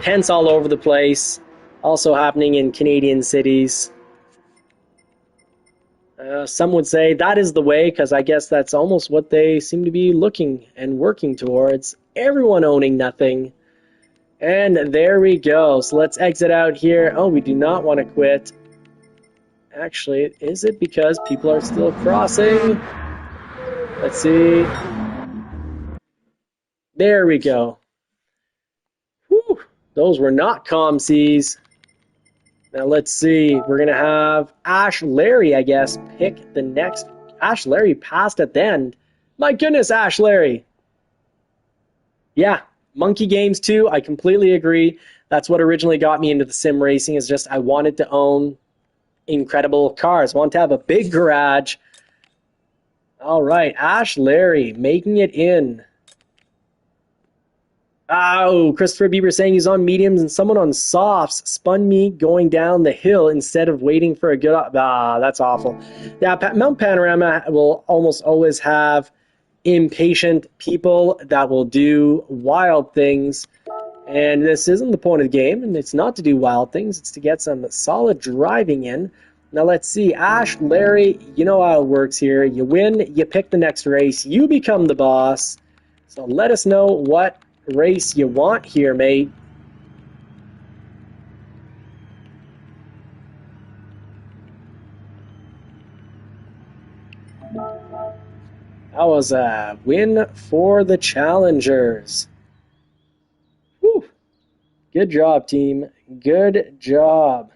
Tents all over the place. Also happening in Canadian cities. Some would say that is the way, because I guess that's almost what they seem to be looking and working towards. Everyone owning nothing. And there we go. So let's exit out here. Oh, we do not want to quit. Actually, is it because people are still crossing? Let's see. There we go. Whew, those were not calm seas. Now let's see. We're going to have Ash Larry, I guess, pick the next. Ash Larry passed at the end. My goodness, Ash Larry. Yeah, Monkey Games too. I completely agree. That's what originally got me into the sim racing, is just I wanted to own incredible cars. I wanted to have a big garage. All right, Ash Larry making it in. Oh, Christopher Bieber saying he's on mediums and someone on softs spun me going down the hill instead of waiting for a good... that's awful. Yeah, Mount Panorama will almost always have impatient people that will do wild things. And this isn't the point of the game, and it's not to do wild things. It's to get some solid driving in. Now let's see. Ash, Larry, you know how it works here. You win, you pick the next race, you become the boss. So let us know what race you want here, mate. That was a win for the Challengers. Whew. Good job, team. Good job.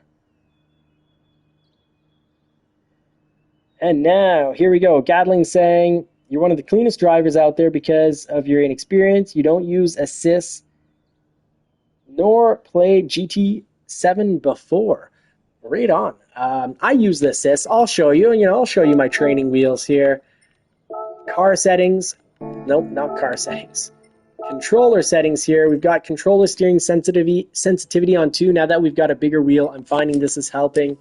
And now, here we go. Gatling saying, you're one of the cleanest drivers out there because of your inexperience. You don't use assists nor play GT7 before. Right on. I use the assists. I'll show you. I'll show you my training wheels here. Car settings. Nope, not car settings. Controller settings here. We've got controller steering sensitivity on 2. Now that we've got a bigger wheel, I'm finding this is helping.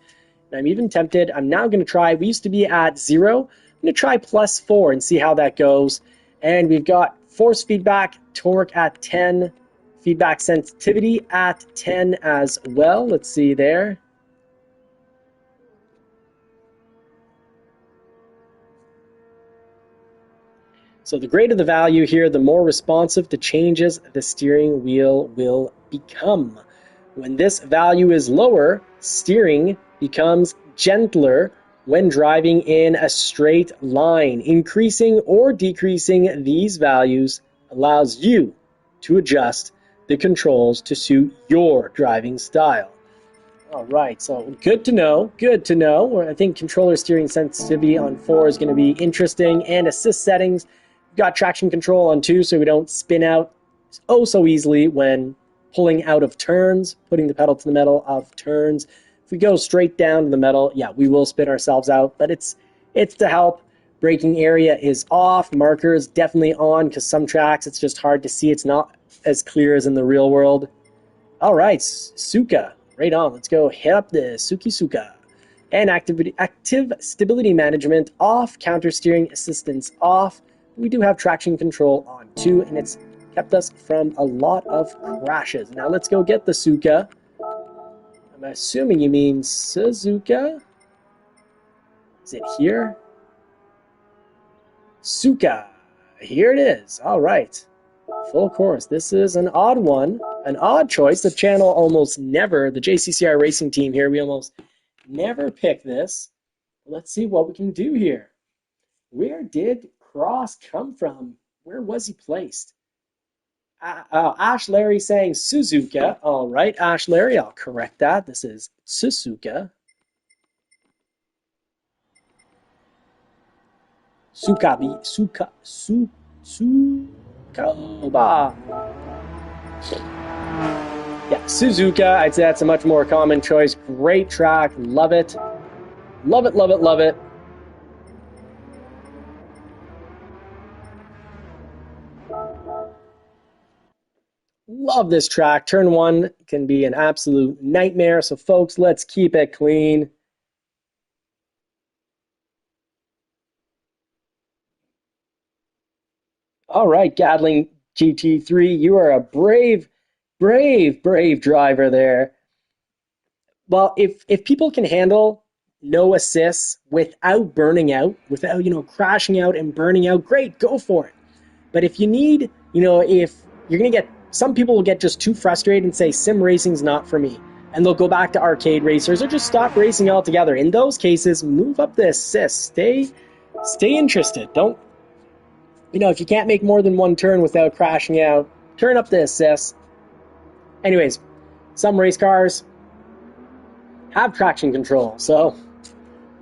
And I'm even tempted. I'm now going to try. We used to be at 0. I'm going to try +4 and see how that goes. And we've got force feedback, torque at 10, feedback sensitivity at 10 as well. Let's see there. So the greater the value here, the more responsive to changes the steering wheel will become. When this value is lower, steering becomes gentler when driving in a straight line. Increasing or decreasing these values allows you to adjust the controls to suit your driving style. All right, so good to know, good to know. I think controller steering sensitivity on 4 is going to be interesting, and assist settings. We've got traction control on 2 so we don't spin out oh so easily when pulling out of turns, putting the pedal to the metal of turns. If we go straight down to the metal, yeah, we will spin ourselves out, but it's to help. Braking area is off, markers definitely on, because some tracks it's just hard to see. It's not as clear as in the real world. All right, Suka, right on. Let's go hit up the Suka. And active stability management off, counter steering assistance off. We do have traction control on 2, and it's kept us from a lot of crashes. Now let's go get the Suka. I'm assuming you mean Suzuka. Is it here? Suka. Here it is. All right. Full course. This is an odd one. An odd choice. The channel almost never, the JCCR Racing Team here, we almost never pick this. Let's see what we can do here. Where did Cross come from? Where was he placed? Ash Larry saying Suzuka. All right, Ash Larry, I'll correct that. This is Suzuka. Sukabi, Sukoba. Yeah, Suzuka. I'd say that's a much more common choice. Great track. Love it. Love it, love it, love it. Love this track. Turn 1 can be an absolute nightmare. So, folks, let's keep it clean. All right, Gatling GT3, you are a brave driver there. Well, if people can handle no assists without burning out, without, crashing out and burning out, great, go for it. But if you need, if you're going to get, some people will get just too frustrated and say, sim racing's not for me. And they'll go back to arcade racers or just stop racing altogether. In those cases, move up the assists. Stay interested. Don't, if you can't make more than one turn without crashing out, turn up the assists. Anyways, some race cars have traction control. So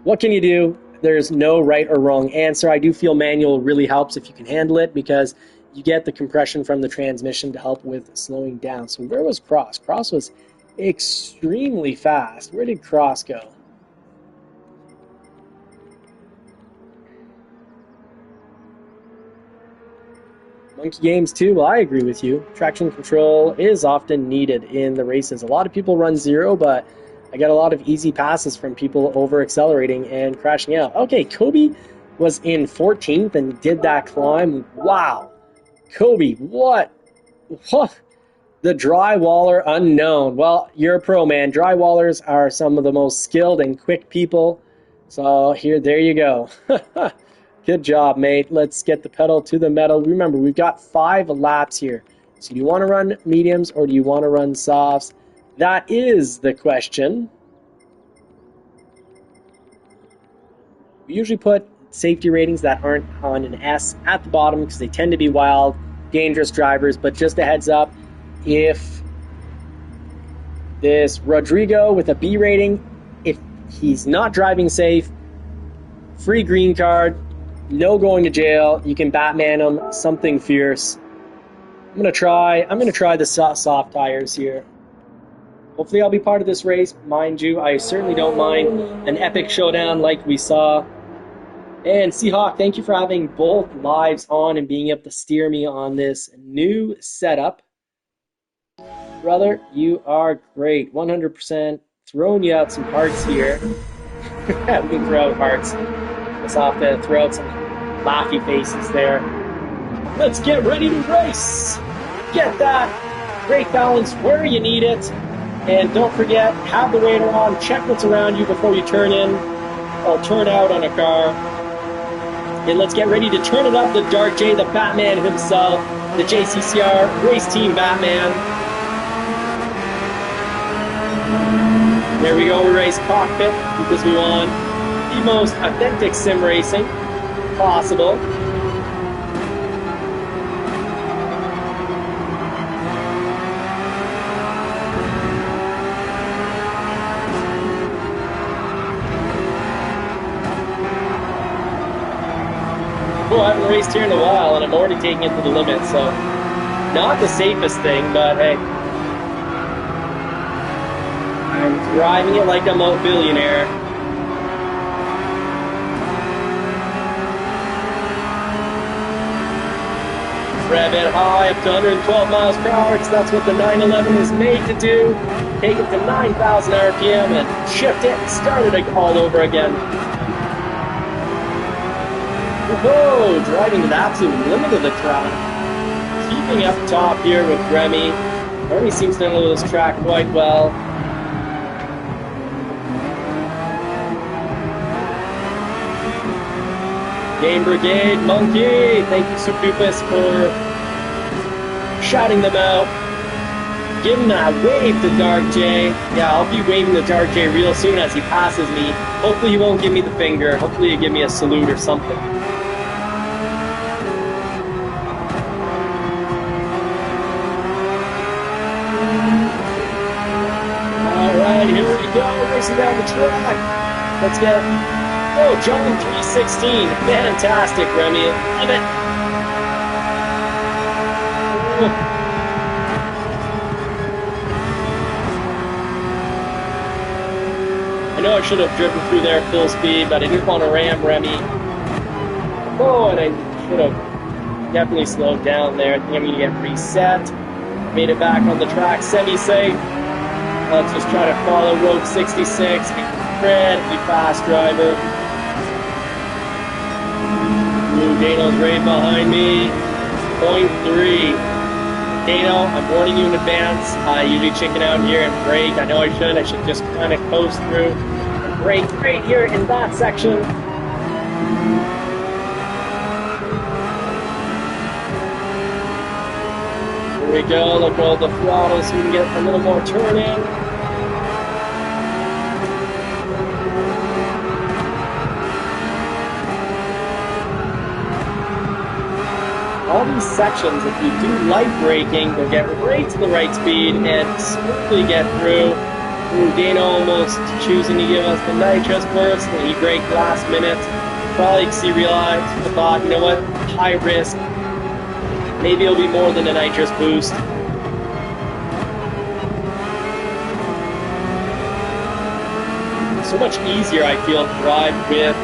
what can you do? There's no right or wrong answer. I do feel manual really helps if you can handle it, because you get the compression from the transmission to help with slowing down. So where was Cross? Cross was extremely fast. Where did Cross go? Monkey Games too. Well, I agree with you. Traction control is often needed in the races. A lot of people run 0, but I get a lot of easy passes from people over accelerating and crashing out. Okay, Kobe was in 14th and did that climb. Wow. Kobe, what? The drywaller unknown. Well, you're a pro, man. Drywallers are some of the most skilled and quick people. So there you go. Good job, mate. Let's get the pedal to the metal. Remember, we've got 5 laps here. So do you want to run mediums or do you want to run softs? That is the question. We usually put safety ratings that aren't on an S at the bottom because they tend to be wild, dangerous drivers. But just a heads up, if this Rodrigo with a B rating, if he's not driving safe, free green card, no going to jail, you can Batman him, something fierce. I'm gonna try the soft tires here. Hopefully I'll be part of this race. Mind you, I certainly don't mind an epic showdown like we saw. And Seahawk, thank you for having both lives on and being able to steer me on this new setup. Brother, you are great. 100%. Throwing you out some hearts here. We can throw out hearts. Just off to throw out some laughy faces there. Let's get ready to race. Get that brake balance where you need it. And don't forget, have the radar on, check what's around you before you turn in or turn out on a car. And let's get ready to turn it up. The Dark J, the Batman himself, the JCCR Race Team Batman. There we go, we race cockpit because we want the most authentic sim racing possible. Well, I haven't raced here in a while, and I'm already taking it to the limit, so not the safest thing, but hey. I'm driving it like I'm a billionaire. Rev it high up to 112 miles per hour, because that's what the 911 is made to do. Take it to 9,000 RPM and shift it and start it all over again. Whoa, driving to the absolute limit of the track. Keeping up top here with Remy. Remy seems to know this track quite well. Game Brigade, Monkey, thank you Supupus for shouting them out. Give him that wave to Dark J. Yeah, I'll be waving to Dark J real soon as he passes me. Hopefully he won't give me the finger. Hopefully he'll give me a salute or something. Alright, here we go, racing down the track. Let's get... Oh, jumping 316. Fantastic, Remy. Love it. I know I should have driven through there full speed, but I didn't want to ram Remy. Oh, and I should have definitely slowed down there. I think I'm going to get reset. Made it back on the track semi-safe. Let's just try to follow Road 66. Incredibly fast driver. Dano's right behind me. 0.3. Dano, I'm warning you in advance. I usually chicken out here and brake. I know I should just kind of coast through and brake right here in that section. Here we go. Look at all the throttle so we can get a little more turn in. All these sections, if you do light braking, you'll get right to the right speed and smoothly get through. Ooh, Dano almost choosing to give us the nitrous burst, and he braked last minute. Probably because he realized the thought, you know what, high risk. Maybe it'll be more than a nitrous boost. So much easier, I feel, to drive with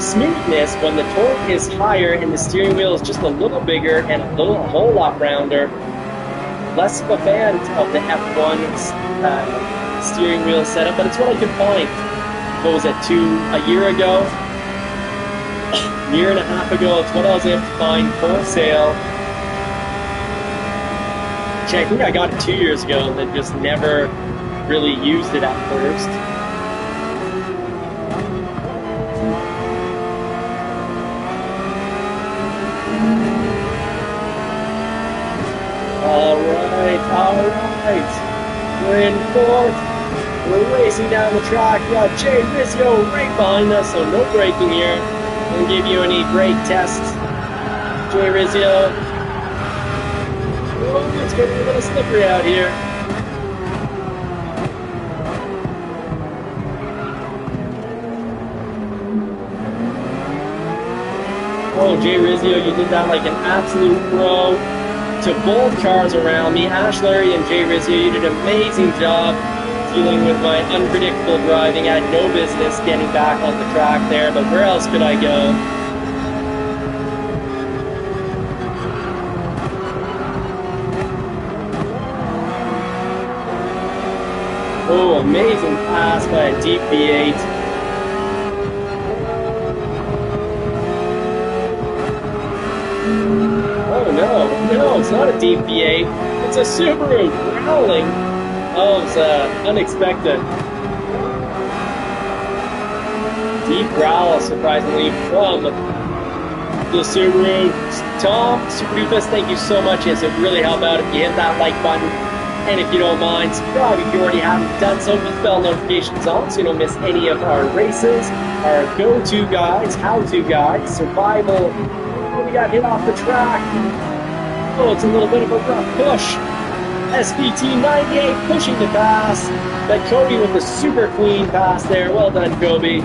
smoothness when the torque is higher and the steering wheel is just a little bigger and a whole lot rounder. Less of a fan of the F1 steering wheel setup, but it's what I could find. What was it, a year ago? A year and a half ago, it's what I was able to find for sale. Actually, I think I got it 2 years ago and then just never really used it at first. Alright, we're in fourth, we're racing down the track, we got Jay Rizzo right behind us, so no braking here, won't give you any brake tests. Jay Rizzo, oh, it's getting a little slippery out here. Oh, Jay Rizzo, you did that like an absolute pro. To both cars around me, Ash Larry and Jay Rizzo, you did an amazing job dealing with my unpredictable driving. I had no business getting back on the track there, but where else could I go? Oh, amazing pass by a deep V8. Oh no, no, it's not a deep V8. It's a Subaru growling. Oh, it's unexpected. Deep growl, surprisingly, from the Subaru. Tom, Super Doofus, thank you so much. Yes, it would really help out if you hit that like button. And if you don't mind, subscribe if you already haven't done so. With bell notifications on so you don't miss any of our races, our go-to guides, how-to guides, survival. Oh, we got hit off the track. Oh, it's a little bit of a rough push. SVT 98 pushing to pass. But Cody with a super clean pass there. Well done, Kobe. It's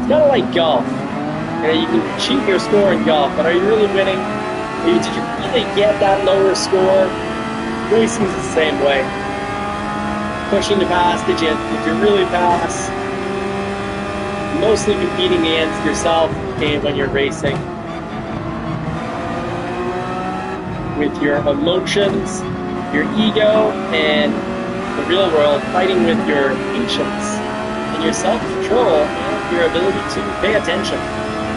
kind of like golf. You can cheat your score in golf, but are you really winning? Did you really get that lower score? Racing's the same way. Pushing to pass, did you really pass? Mostly competing against yourself when you're racing. With your emotions, your ego, and the real world, fighting with your patience and your self-control and your ability to pay attention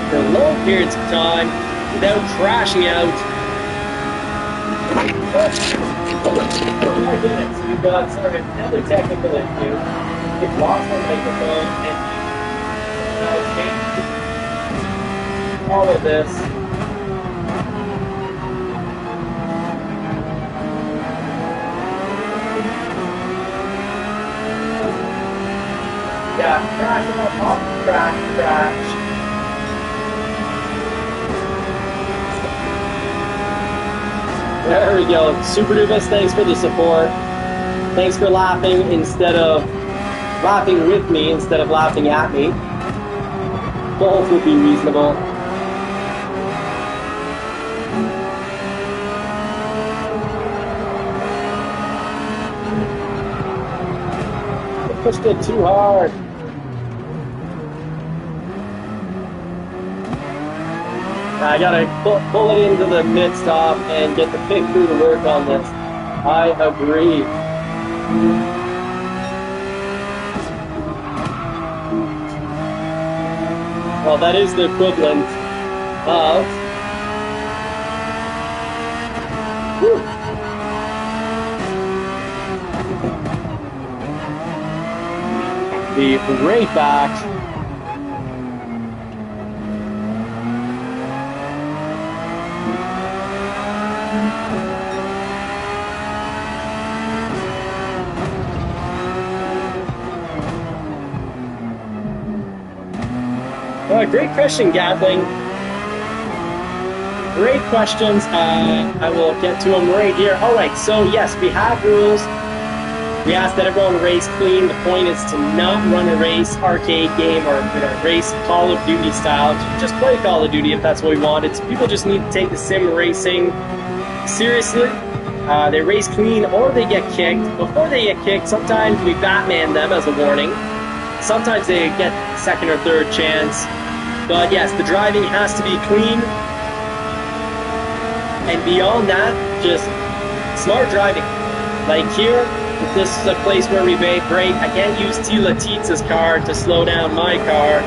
for long periods of time without crashing out. Oh my goodness, we've got sort of another technical issue. It's lost my microphone and all of this. Yeah, crashing up, crash. There we go. Super Dubas, thanks for the support. Thanks for laughing with me instead of laughing at me. Both would be reasonable. I pushed it too hard. I gotta pull it into the mid-stop and get the pit crew to work on this. I agree. Well, that is the equivalent of... the right back. Great question, Gatling. Great questions. I will get to them right here. All right, so yes, we have rules. We ask that everyone race clean. The point is to not run a race arcade game or race Call of Duty style. Just play Call of Duty if that's what we want. People just need to take the sim racing seriously. They race clean or they get kicked. Before they get kicked, sometimes we Batman them as a warning. Sometimes they get second or third chance. But yes, the driving has to be clean. And beyond that, just smart driving. Like here, if this is a place where we brake, I can't use Tila Tietz's car to slow down my car.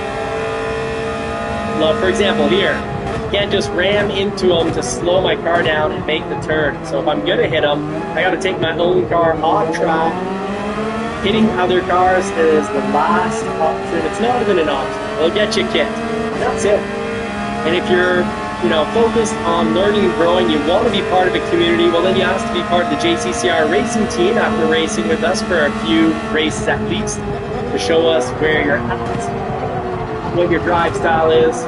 Well, for example, here, I can't just ram into him to slow my car down and make the turn. So if I'm gonna hit him, I gotta take my own car off track. Hitting other cars is the last option. It's not even an option. It'll get you kicked. That's it. And if you're, focused on learning and growing, you want to be part of a community, well then you have to be part of the JCCR Racing Team after racing with us for a few races at least to show us where you're at, what your drive style is.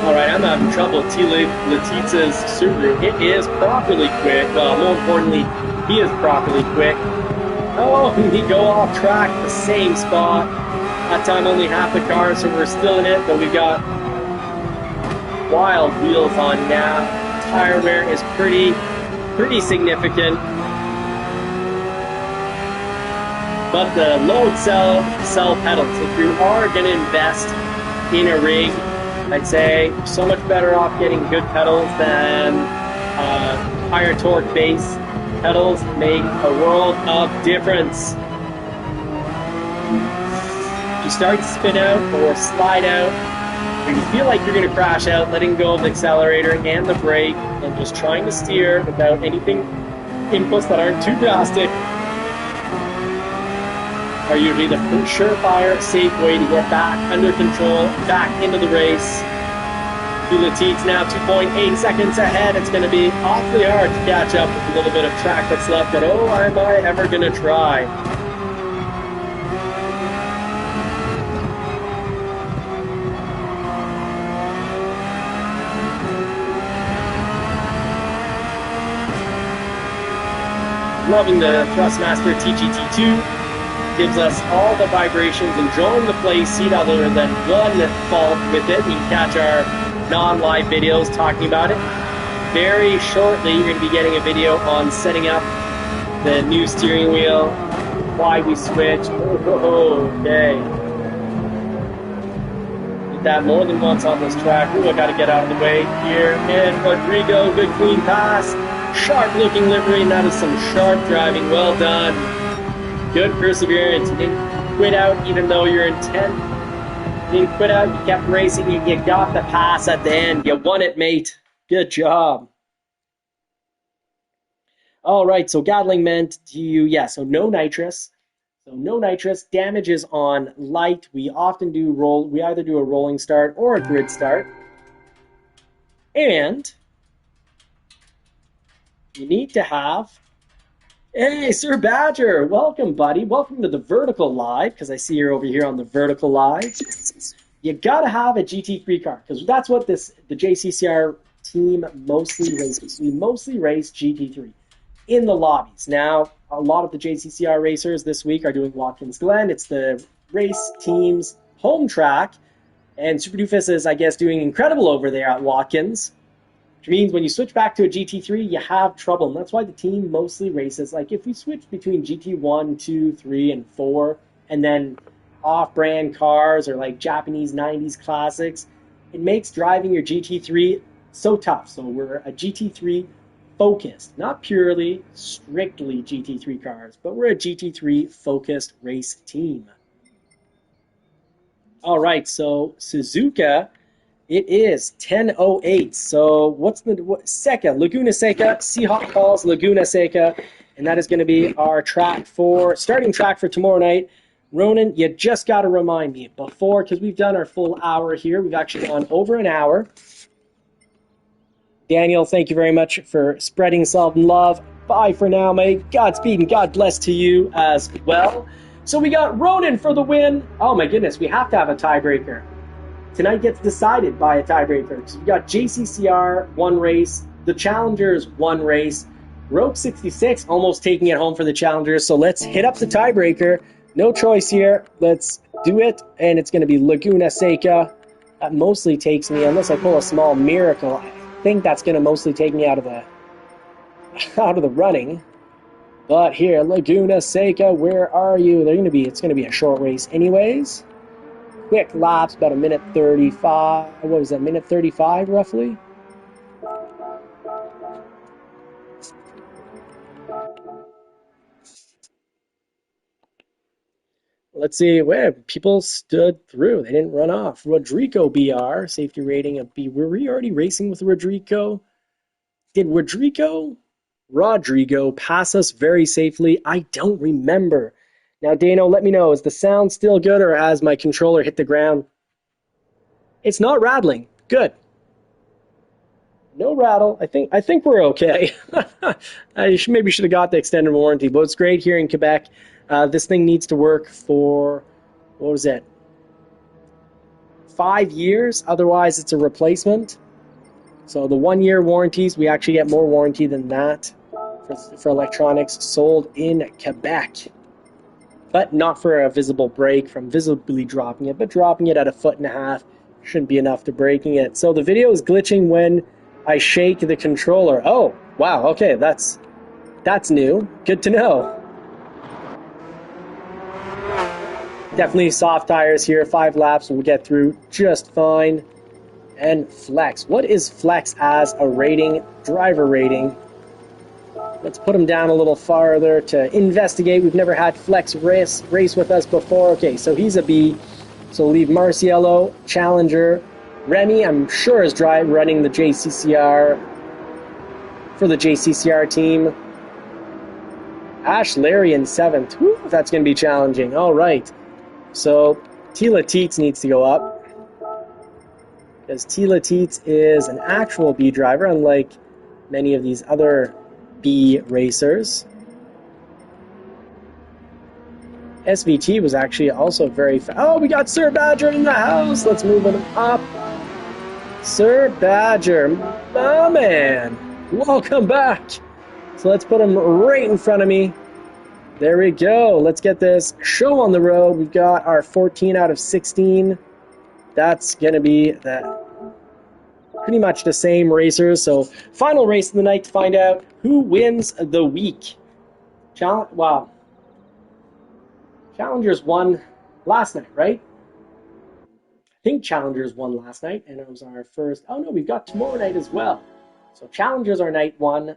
Alright, I'm having trouble with Letizza's Subaru. It is properly quick. Well, more importantly, he is properly quick. Oh, we go off track, the same spot. That time only half the car, so we're still in it, but we've got wild wheels on now. Tire wear is pretty significant. But the load cell pedals, if you are going to invest in a rig, I'd say so much better off getting good pedals than higher torque base. Pedals make a world of difference. If you start to spin out or slide out, or you feel like you're going to crash out, letting go of the accelerator and the brake, and just trying to steer without anything, inputs that aren't too drastic, are usually the surefire, safe way to get back under control, back into the race. Latique's now 2.8 seconds ahead. It's going to be awfully hard to catch up with a little bit of track that's left, but oh, am I ever going to try. Loving the Thrustmaster TGT2. Gives us all the vibrations, enjoying the play seat other than one fault with it. You can catch our non-live videos talking about it. Very shortly, you're going to be getting a video on setting up the new steering wheel, why we switched. Okay. Did that more than once on this track. Ooh, I got to get out of the way here. And Rodrigo, good clean pass. Sharp looking livery, and that is some sharp driving. Well done. Good perseverance. You didn't quit out even though you're in 10th. You didn't quit out. You kept racing. You got the pass at the end. You won it, mate. Good job. All right, so Gatling meant to you, yeah, so no nitrous. So no nitrous. Damage is on light. We often do we either do a rolling start or a grid start. And you need to have, hey, Sir Badger, welcome, buddy. Welcome to the Vertical Live, because I see you're over here on the Vertical Live. You gotta have a GT3 car, because that's what the JCCR team mostly races. We mostly race GT3 in the lobbies. Now, a lot of the JCCR racers this week are doing Watkins Glen. It's the race team's home track, and Super Doofus is, I guess, doing incredible over there at Watkins. Which means when you switch back to a GT3, you have trouble. And that's why the team mostly races. Like if we switch between GT1, 2, 3, and 4, and then off-brand cars or like Japanese 90s classics, it makes driving your GT3 so tough. So we're a GT3 focused, not purely, strictly GT3 cars, but we're a GT3 focused race team. All right, so Suzuka. It is 10:08. So what's Seca, Laguna Seca, Seahawk calls Laguna Seca, and that is going to be our starting track for tomorrow night. Ronan, you just got to remind me before, because we've done our full hour here. We've actually gone over an hour. Daniel, thank you very much for spreading salt and love. Bye for now, mate. Godspeed and God bless to you as well. So we got Ronan for the win. Oh my goodness, we have to have a tiebreaker. Tonight gets decided by a tiebreaker. So we got JCCR, one race. The Challengers, one race. Rope 66 almost taking it home for the Challengers. So let's hit up the tiebreaker. No choice here. Let's do it. And it's going to be Laguna Seca. That mostly takes me, unless I pull a small miracle, I think that's going to mostly take me out of the running. But here, Laguna Seca, where are you? It's going to be a short race anyways. Quick laps, about a minute 35. What was that, minute 35 roughly? Let's see, where people stood through. They didn't run off. Rodrigo BR, safety rating of B. Were we already racing with Rodrigo? Did Rodrigo pass us very safely? I don't remember. Now, Dano, let me know, is the sound still good or has my controller hit the ground? It's not rattling. Good. No rattle. I think we're okay. I maybe should have got the extended warranty, but it's great here in Quebec. This thing needs to work for, 5 years? Otherwise, it's a replacement. So the 1-year warranties, we actually get more warranty than that for electronics sold in Quebec. But not for a visible break from visibly dropping it, but dropping it at 1.5 feet shouldn't be enough to breaking it. So the video is glitching when I shake the controller. Oh, wow, okay, that's new. Good to know. Definitely soft tires here, 5 laps, we'll get through just fine. And flex. What is flex as a rating, driver rating? Let's put him down a little farther to investigate. We've never had flex race with us before. Okay, so he's a B. So we'll leave Marciello, Challenger. Remy, I'm sure, is running the JCCR for the JCCR team. Ash, Larry in 7th. Whew, that's going to be challenging. All right. So Tila Teets needs to go up, because Tila Teets is an actual B driver, unlike many of these other B racers. SVT was actually also very fast. Oh, we got Sir Badger in the house. Let's move him up. Sir Badger, my man. Welcome back. So let's put him right in front of me. There we go. Let's get this show on the road. We've got our 14 out of 16. That's going to be pretty much the same racers. So final race of the night to find out who wins the week. Wow. Challengers won last night, right? I think Challengers won last night, and it was our first. Oh no, we've got tomorrow night as well. So Challengers are night 1.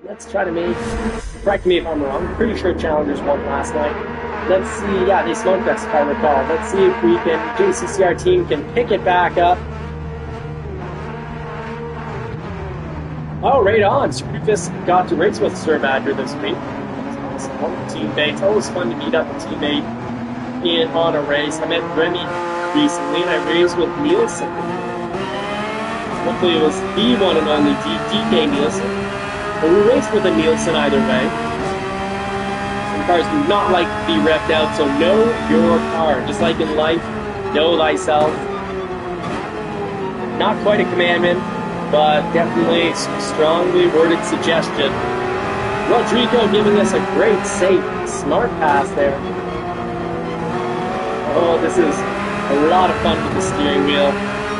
Let's try to correct me if I'm wrong. I'm pretty sure Challengers won last night. Let's see. Yeah, they smoked us, if I recall. Let's see if JCCR team can pick it back up. Oh, right on. Screwfist got to race with Sir Badger this week. Teammates. Always fun to meet up a teammate on a race. I met Remy recently, and I raced with Nielsen. Hopefully it was the one and only DK Nielsen. But we raced with a Nielsen either way. Some cars do not like to be revved out, so know your car. Just like in life, know thyself. Not quite a commandment, but definitely a strongly worded suggestion. Rodrigo giving us a great, safe, smart pass there. Oh, this is a lot of fun with the steering wheel.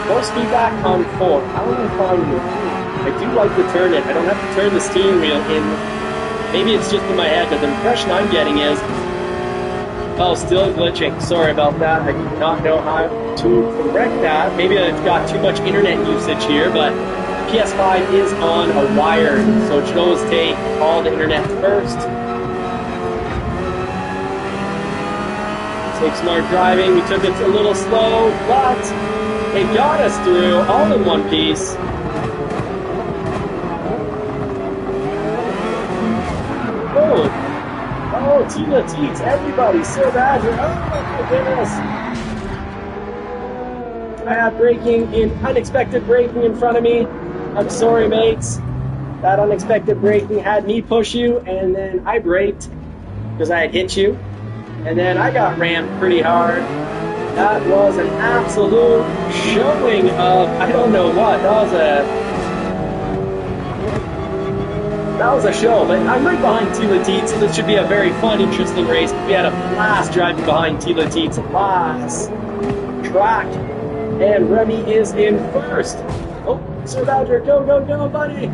Force feedback on 4. How am I finding it? I do like to turn it. I don't have to turn the steering wheel in. Maybe it's just in my head, but the impression I'm getting is, oh, still glitching. Sorry about that. I do not know how to correct that. Maybe I've got too much internet usage here, but PS5 is on a wire, so it should always take all the internet first. Take smart driving. We took it a little slow, but it got us through all in one piece. Oh, Tina Teets, everybody, Sir Badger, oh my goodness. I had unexpected braking in front of me. I'm sorry, mates. That unexpected braking had me push you, and then I braked because I had hit you. And then I got rammed pretty hard. That was an absolute showing of, I don't know what, that was a show, but I'm right behind Tila Teets, so this should be a very fun, interesting race. We had a blast driving behind Tila Teets, last track, and Remy is in first. Oh, Sir Badger, go, go, go, buddy!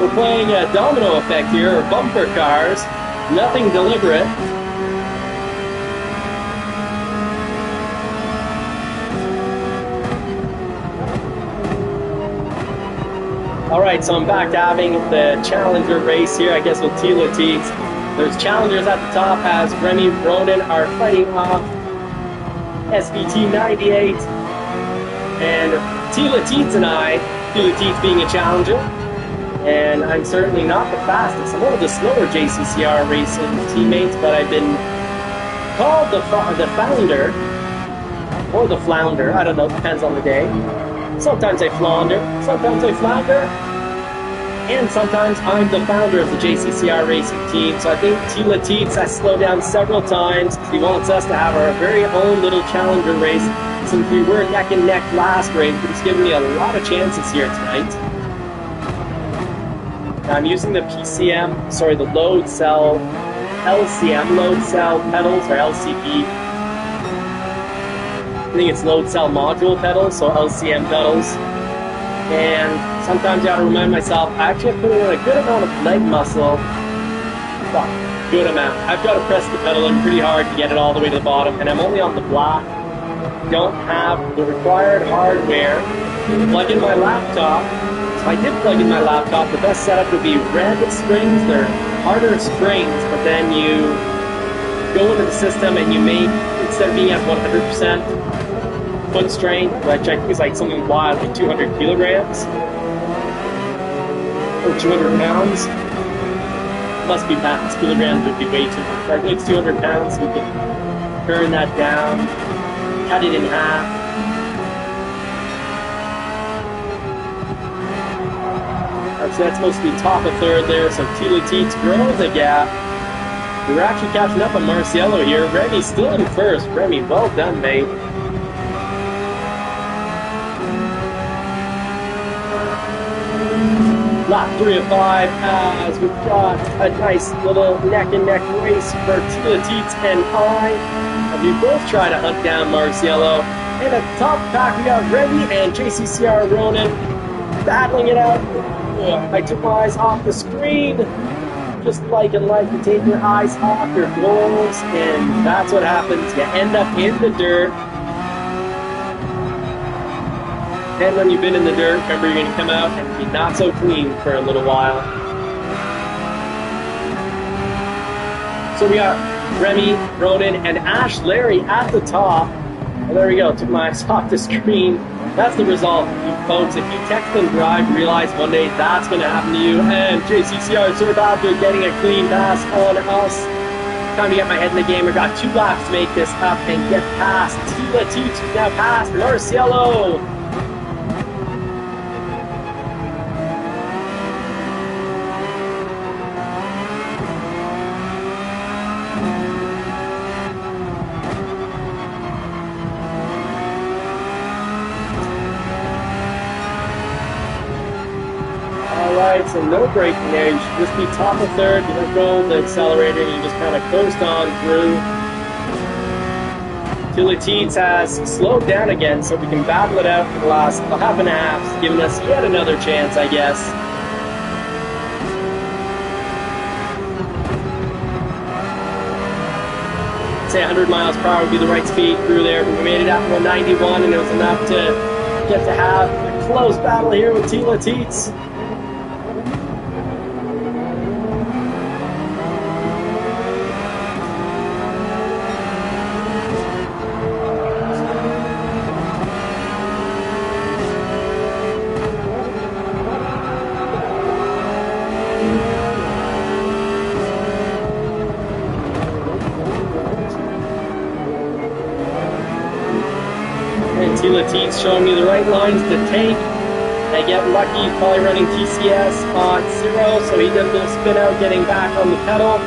We're playing a domino effect here, or bumper cars, nothing deliberate. Alright, so I'm back to having the Challenger race here, I guess with Tila Teets. There's Challengers at the top as Remy Ronan are fighting off SVT 98. And Tila Teets and I, Tila Teets being a Challenger, and I'm certainly not the fastest. I'm one of the slower JCCR racing teammates, but I've been called the founder, or the flounder, I don't know, depends on the day. Sometimes I flounder, sometimes I flounder, and sometimes I'm the founder of the JCCR Racing Team. So I think Tila Teets has slowed down several times because he wants us to have our very own little Challenger race. Since we were neck and neck last race, but he's giving me a lot of chances here tonight. Now I'm using the the load cell, LCM load cell pedals, or LCP. I think it's load cell module pedals, so LCM pedals. And sometimes I gotta remind myself, I actually have put in a good amount of leg muscle. Well, good amount. I've got to press the pedal in pretty hard to get it all the way to the bottom, and I'm only on the block. Don't have the required hardware to plug in my laptop. If I did plug in my laptop, the best setup would be red springs. They're harder springs, but then you go into the system and you may, instead of being at 100% foot strength, which I think is like something wild, like 200 kilograms or 200 pounds. Must be pounds. Kilograms would be way too much. I think it's 200 pounds. We can turn that down, cut it in half. So that's supposed to be top of third there. So Tila Teets grows the gap. We're actually catching up on Marciello here. Remy still in first. Remy, well done, mate. Lap 3 of 5 as we've got a nice little neck-and-neck race for Tila Teets and I. And we both try to hunt down Marciello. And at the top of the pack, we got Remy and JCCR Ronan battling it out. I took my eyes off the screen. Just like in life, you take your eyes off your goals, and that's what happens. You end up in the dirt. And when you've been in the dirt, remember, you're going to come out and be not so clean for a little while. So we got Remy, Ronan, and Ash Larry at the top. Well, there we go. Took my eyes off the screen. That's the result, you folks. If you text and drive, realize one day that's going to happen to you. And JCCR served after getting a clean pass on us. Time to get my head in the game. We've got 2 laps to make this up and get past Tila Teets, who's now past Marciello. So no braking there, you should just be top of third, you let go of the accelerator, and you just kind of coast on through. Tila Teets has slowed down again, so we can battle it out for the last half and a half, giving us yet another chance, I guess. Say 100 miles per hour would be the right speed through there, but we made it out 191, and it was enough to get to have a close battle here with Tila Teets. Tila Teets showing me the right lines to take. I get lucky, probably running TCS on 0, so he did a little spin out getting back on the pedal.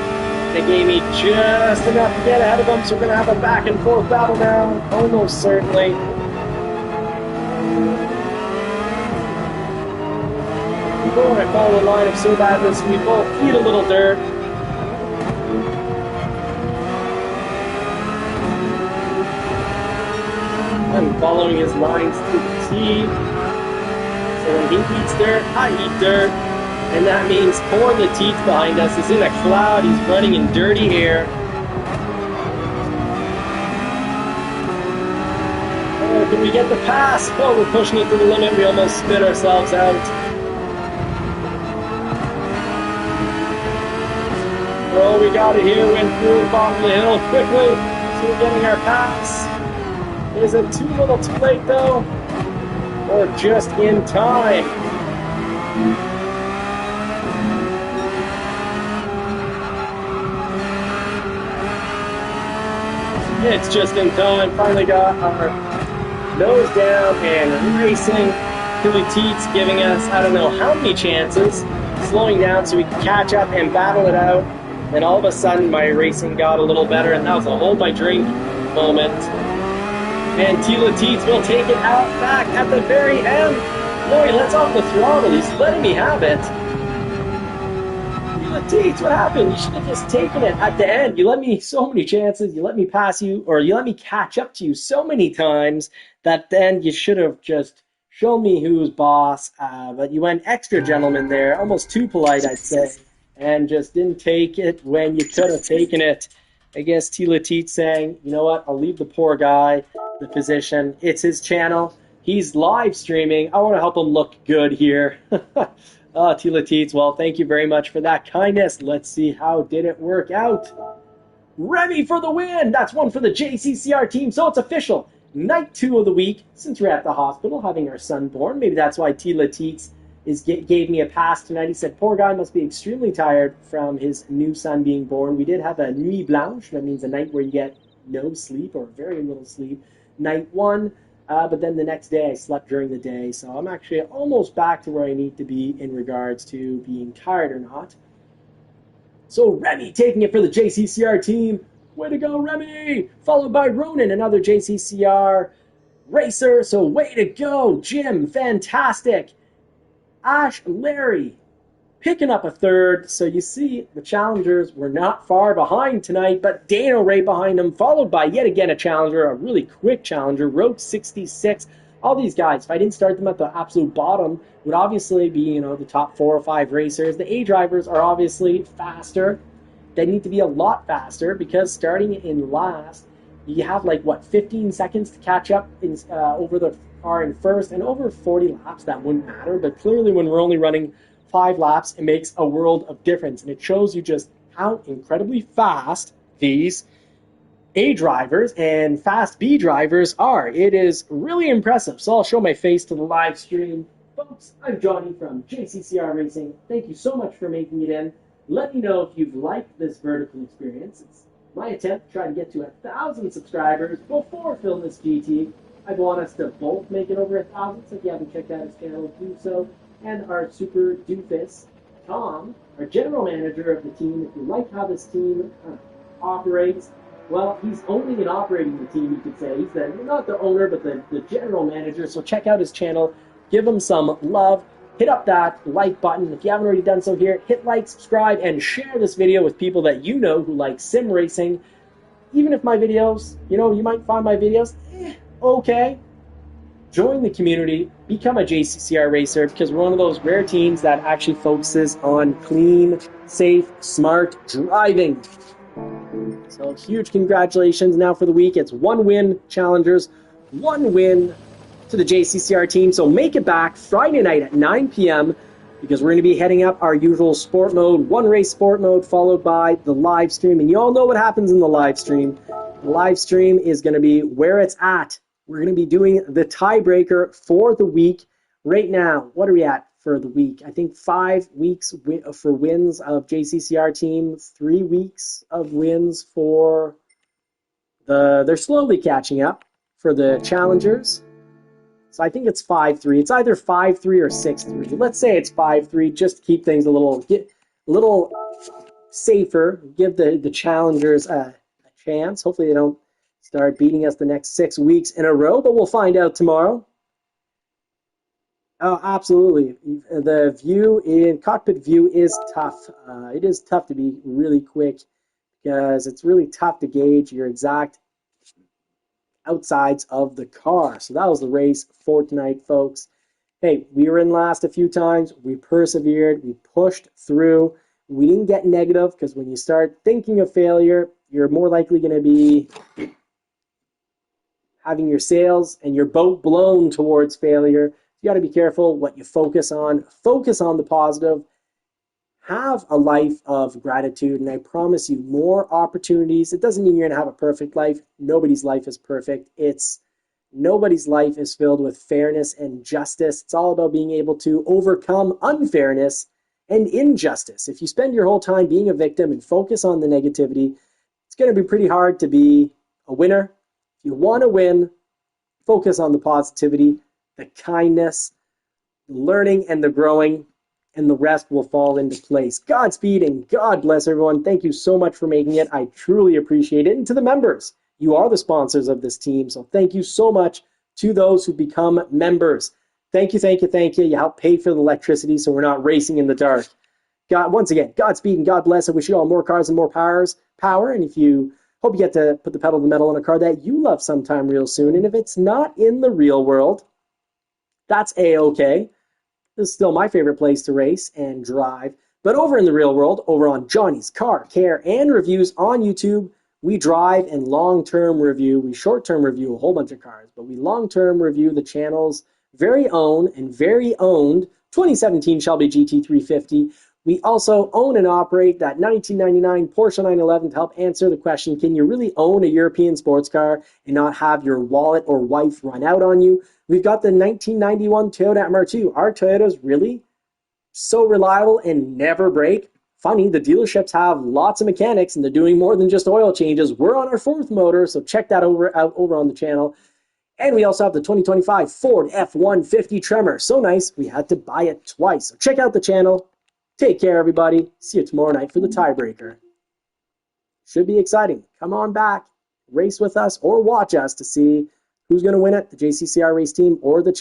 They gave me just enough to get ahead of him, so we're going to have a back and forth battle now, almost certainly. Before I follow the line of so badness, we both eat a little dirt. I'm following his lines to the T. So when he eats dirt, I eat dirt. And that means for the Teets behind us is in a cloud. He's running in dirty air. Oh, can we get the pass? Oh, we're pushing it to the limit. We almost spit ourselves out. Oh, we got it here. Went through the bottom of the hill quickly. So we're getting our pass. Is it too little too late though? Or just in time? It's just in time. Finally got our nose down and racing. Tila Teets giving us, I don't know how many chances, slowing down so we can catch up and battle it out. And all of a sudden my racing got a little better, and that was a hold my drink moment. And Tila Teets will take it out back at the very end. No, he lets off the throttle. He's letting me have it. Tila Teets, what happened? You should have just taken it at the end. You let me so many chances. You let me pass you, or you let me catch up to you so many times that then you should have just shown me who's boss. But you went extra gentleman there, almost too polite, I'd say, and just didn't take it when you could have taken it. I guess Tila Teets saying, you know what, I'll leave the poor guy the position. It's his channel. He's live streaming. I want to help him look good here. Tila Teets, well, thank you very much for that kindness. Let's see how did it work out. Remy for the win. That's one for the JCCR team, so it's official. Night 2 of the week, since we're at the hospital having our son born. Maybe that's why T. Latique gave me a pass tonight. He said, poor guy must be extremely tired from his new son being born. We did have a nuit blanche. That means a night where you get no sleep or very little sleep. Night 1, but then the next day I slept during the day. So I'm actually almost back to where I need to be in regards to being tired or not. So Remy taking it for the JCCR team. Way to go, Remy! Followed by Ronan, another JCCR racer. So way to go, Jim. Fantastic. Ash, Larry picking up a third. So you see the challengers were not far behind tonight, but Dano right behind them, followed by yet again a challenger, a really quick challenger, Rogue 66. All these guys, if I didn't start them at the absolute bottom, would obviously be, the top 4 or 5 racers. The A drivers are obviously faster. They need to be a lot faster because starting in last, you have 15 seconds to catch up over the car in first, and over 40 laps that wouldn't matter. But clearly, when we're only running 5 laps, it makes a world of difference, and it shows you just how incredibly fast these A drivers and fast B drivers are. It is really impressive. So I'll show my face to the live stream. Folks, I'm Johnny from JCCR Racing. Thank you so much for making it in. Let me know if you've liked this vertical experience. It's my attempt to try to get to 1,000 subscribers before Film This GT. I want us to both make it over 1,000, so if you haven't checked out his channel, do so. And our super doofus, Tom, our general manager of the team. If you like how this team operates, well, he's owning and operating the team, you could say. He's not the owner, but the general manager. So check out his channel. Give him some love. Hit up that like button. If you haven't already done so here, hit like, subscribe, and share this video with people that you know who like sim racing. Even if my videos, you might find my videos, okay. Join the community. Become a JCCR racer, because we're one of those rare teams that actually focuses on clean, safe, smart driving. So huge congratulations now for the week. It's 1 win, challengers, 1 win to the JCCR team. So make it back Friday night at 9 p.m. because we're going to be heading up our usual sport mode, 1 race sport mode, followed by the live stream. And you all know what happens in the live stream. The live stream is going to be where it's at. We're going to be doing the tiebreaker for the week. Right now, what are we at for the week? I think 5 weeks for wins of JCCR team, 3 weeks of wins for they're slowly catching up for the challengers. So I think it's 5-3. It's either 5-3 or 6-3. Let's say it's 5-3, just to keep things a little safer. Give the challengers a chance. Hopefully they don't start beating us the next 6 weeks in a row, but we'll find out tomorrow. Oh, absolutely. The cockpit view is tough. It is tough to be really quick because it's really tough to gauge your exact outsides of the car. So that was the race for tonight, folks. Hey, we were in last a few times. We persevered. We pushed through. We didn't get negative because when you start thinking of failure, you're more likely going to be having your sails and your boat blown towards failure. You got to be careful what you focus on. Focus on the positive. Have a life of gratitude, and I promise you more opportunities. It doesn't mean you're going to have a perfect life. Nobody's life is perfect. Nobody's life is filled with fairness and justice. It's all about being able to overcome unfairness and injustice. If you spend your whole time being a victim and focus on the negativity, it's going to be pretty hard to be a winner. If you want to win, focus on the positivity, the kindness, the learning, and the growing, and the rest will fall into place. Godspeed and God bless everyone. Thank you so much for making it. I truly appreciate it. And to the members, you are the sponsors of this team, so thank you so much to those who become members. Thank you, thank you, thank you. You help pay for the electricity so we're not racing in the dark. Once again, Godspeed and God bless. I wish you all more cars and more power. And if you hope you get to put the pedal to the metal on a car that you love sometime real soon. And if it's not in the real world, that's A-okay. This is still my favorite place to race and drive. But over in the real world, over on Johnny's Car Care and Reviews on YouTube, we drive and long-term review. We short-term review a whole bunch of cars, but we long-term review the channel's very own and very owned 2017 Shelby GT350. We also own and operate that 1999 Porsche 911 to help answer the question, can you really own a European sports car and not have your wallet or wife run out on you? We've got the 1991 Toyota MR2. Are Toyotas really so reliable and never break? Funny, the dealerships have lots of mechanics and they're doing more than just oil changes. We're on our 4th motor, so check that over on the channel. And we also have the 2025 Ford F-150 Tremor. So nice, we had to buy it twice. So check out the channel. Take care, everybody. See you tomorrow night for the tiebreaker. Should be exciting. Come on back, race with us, or watch us to see who's going to win it, the JCCR Race Team or the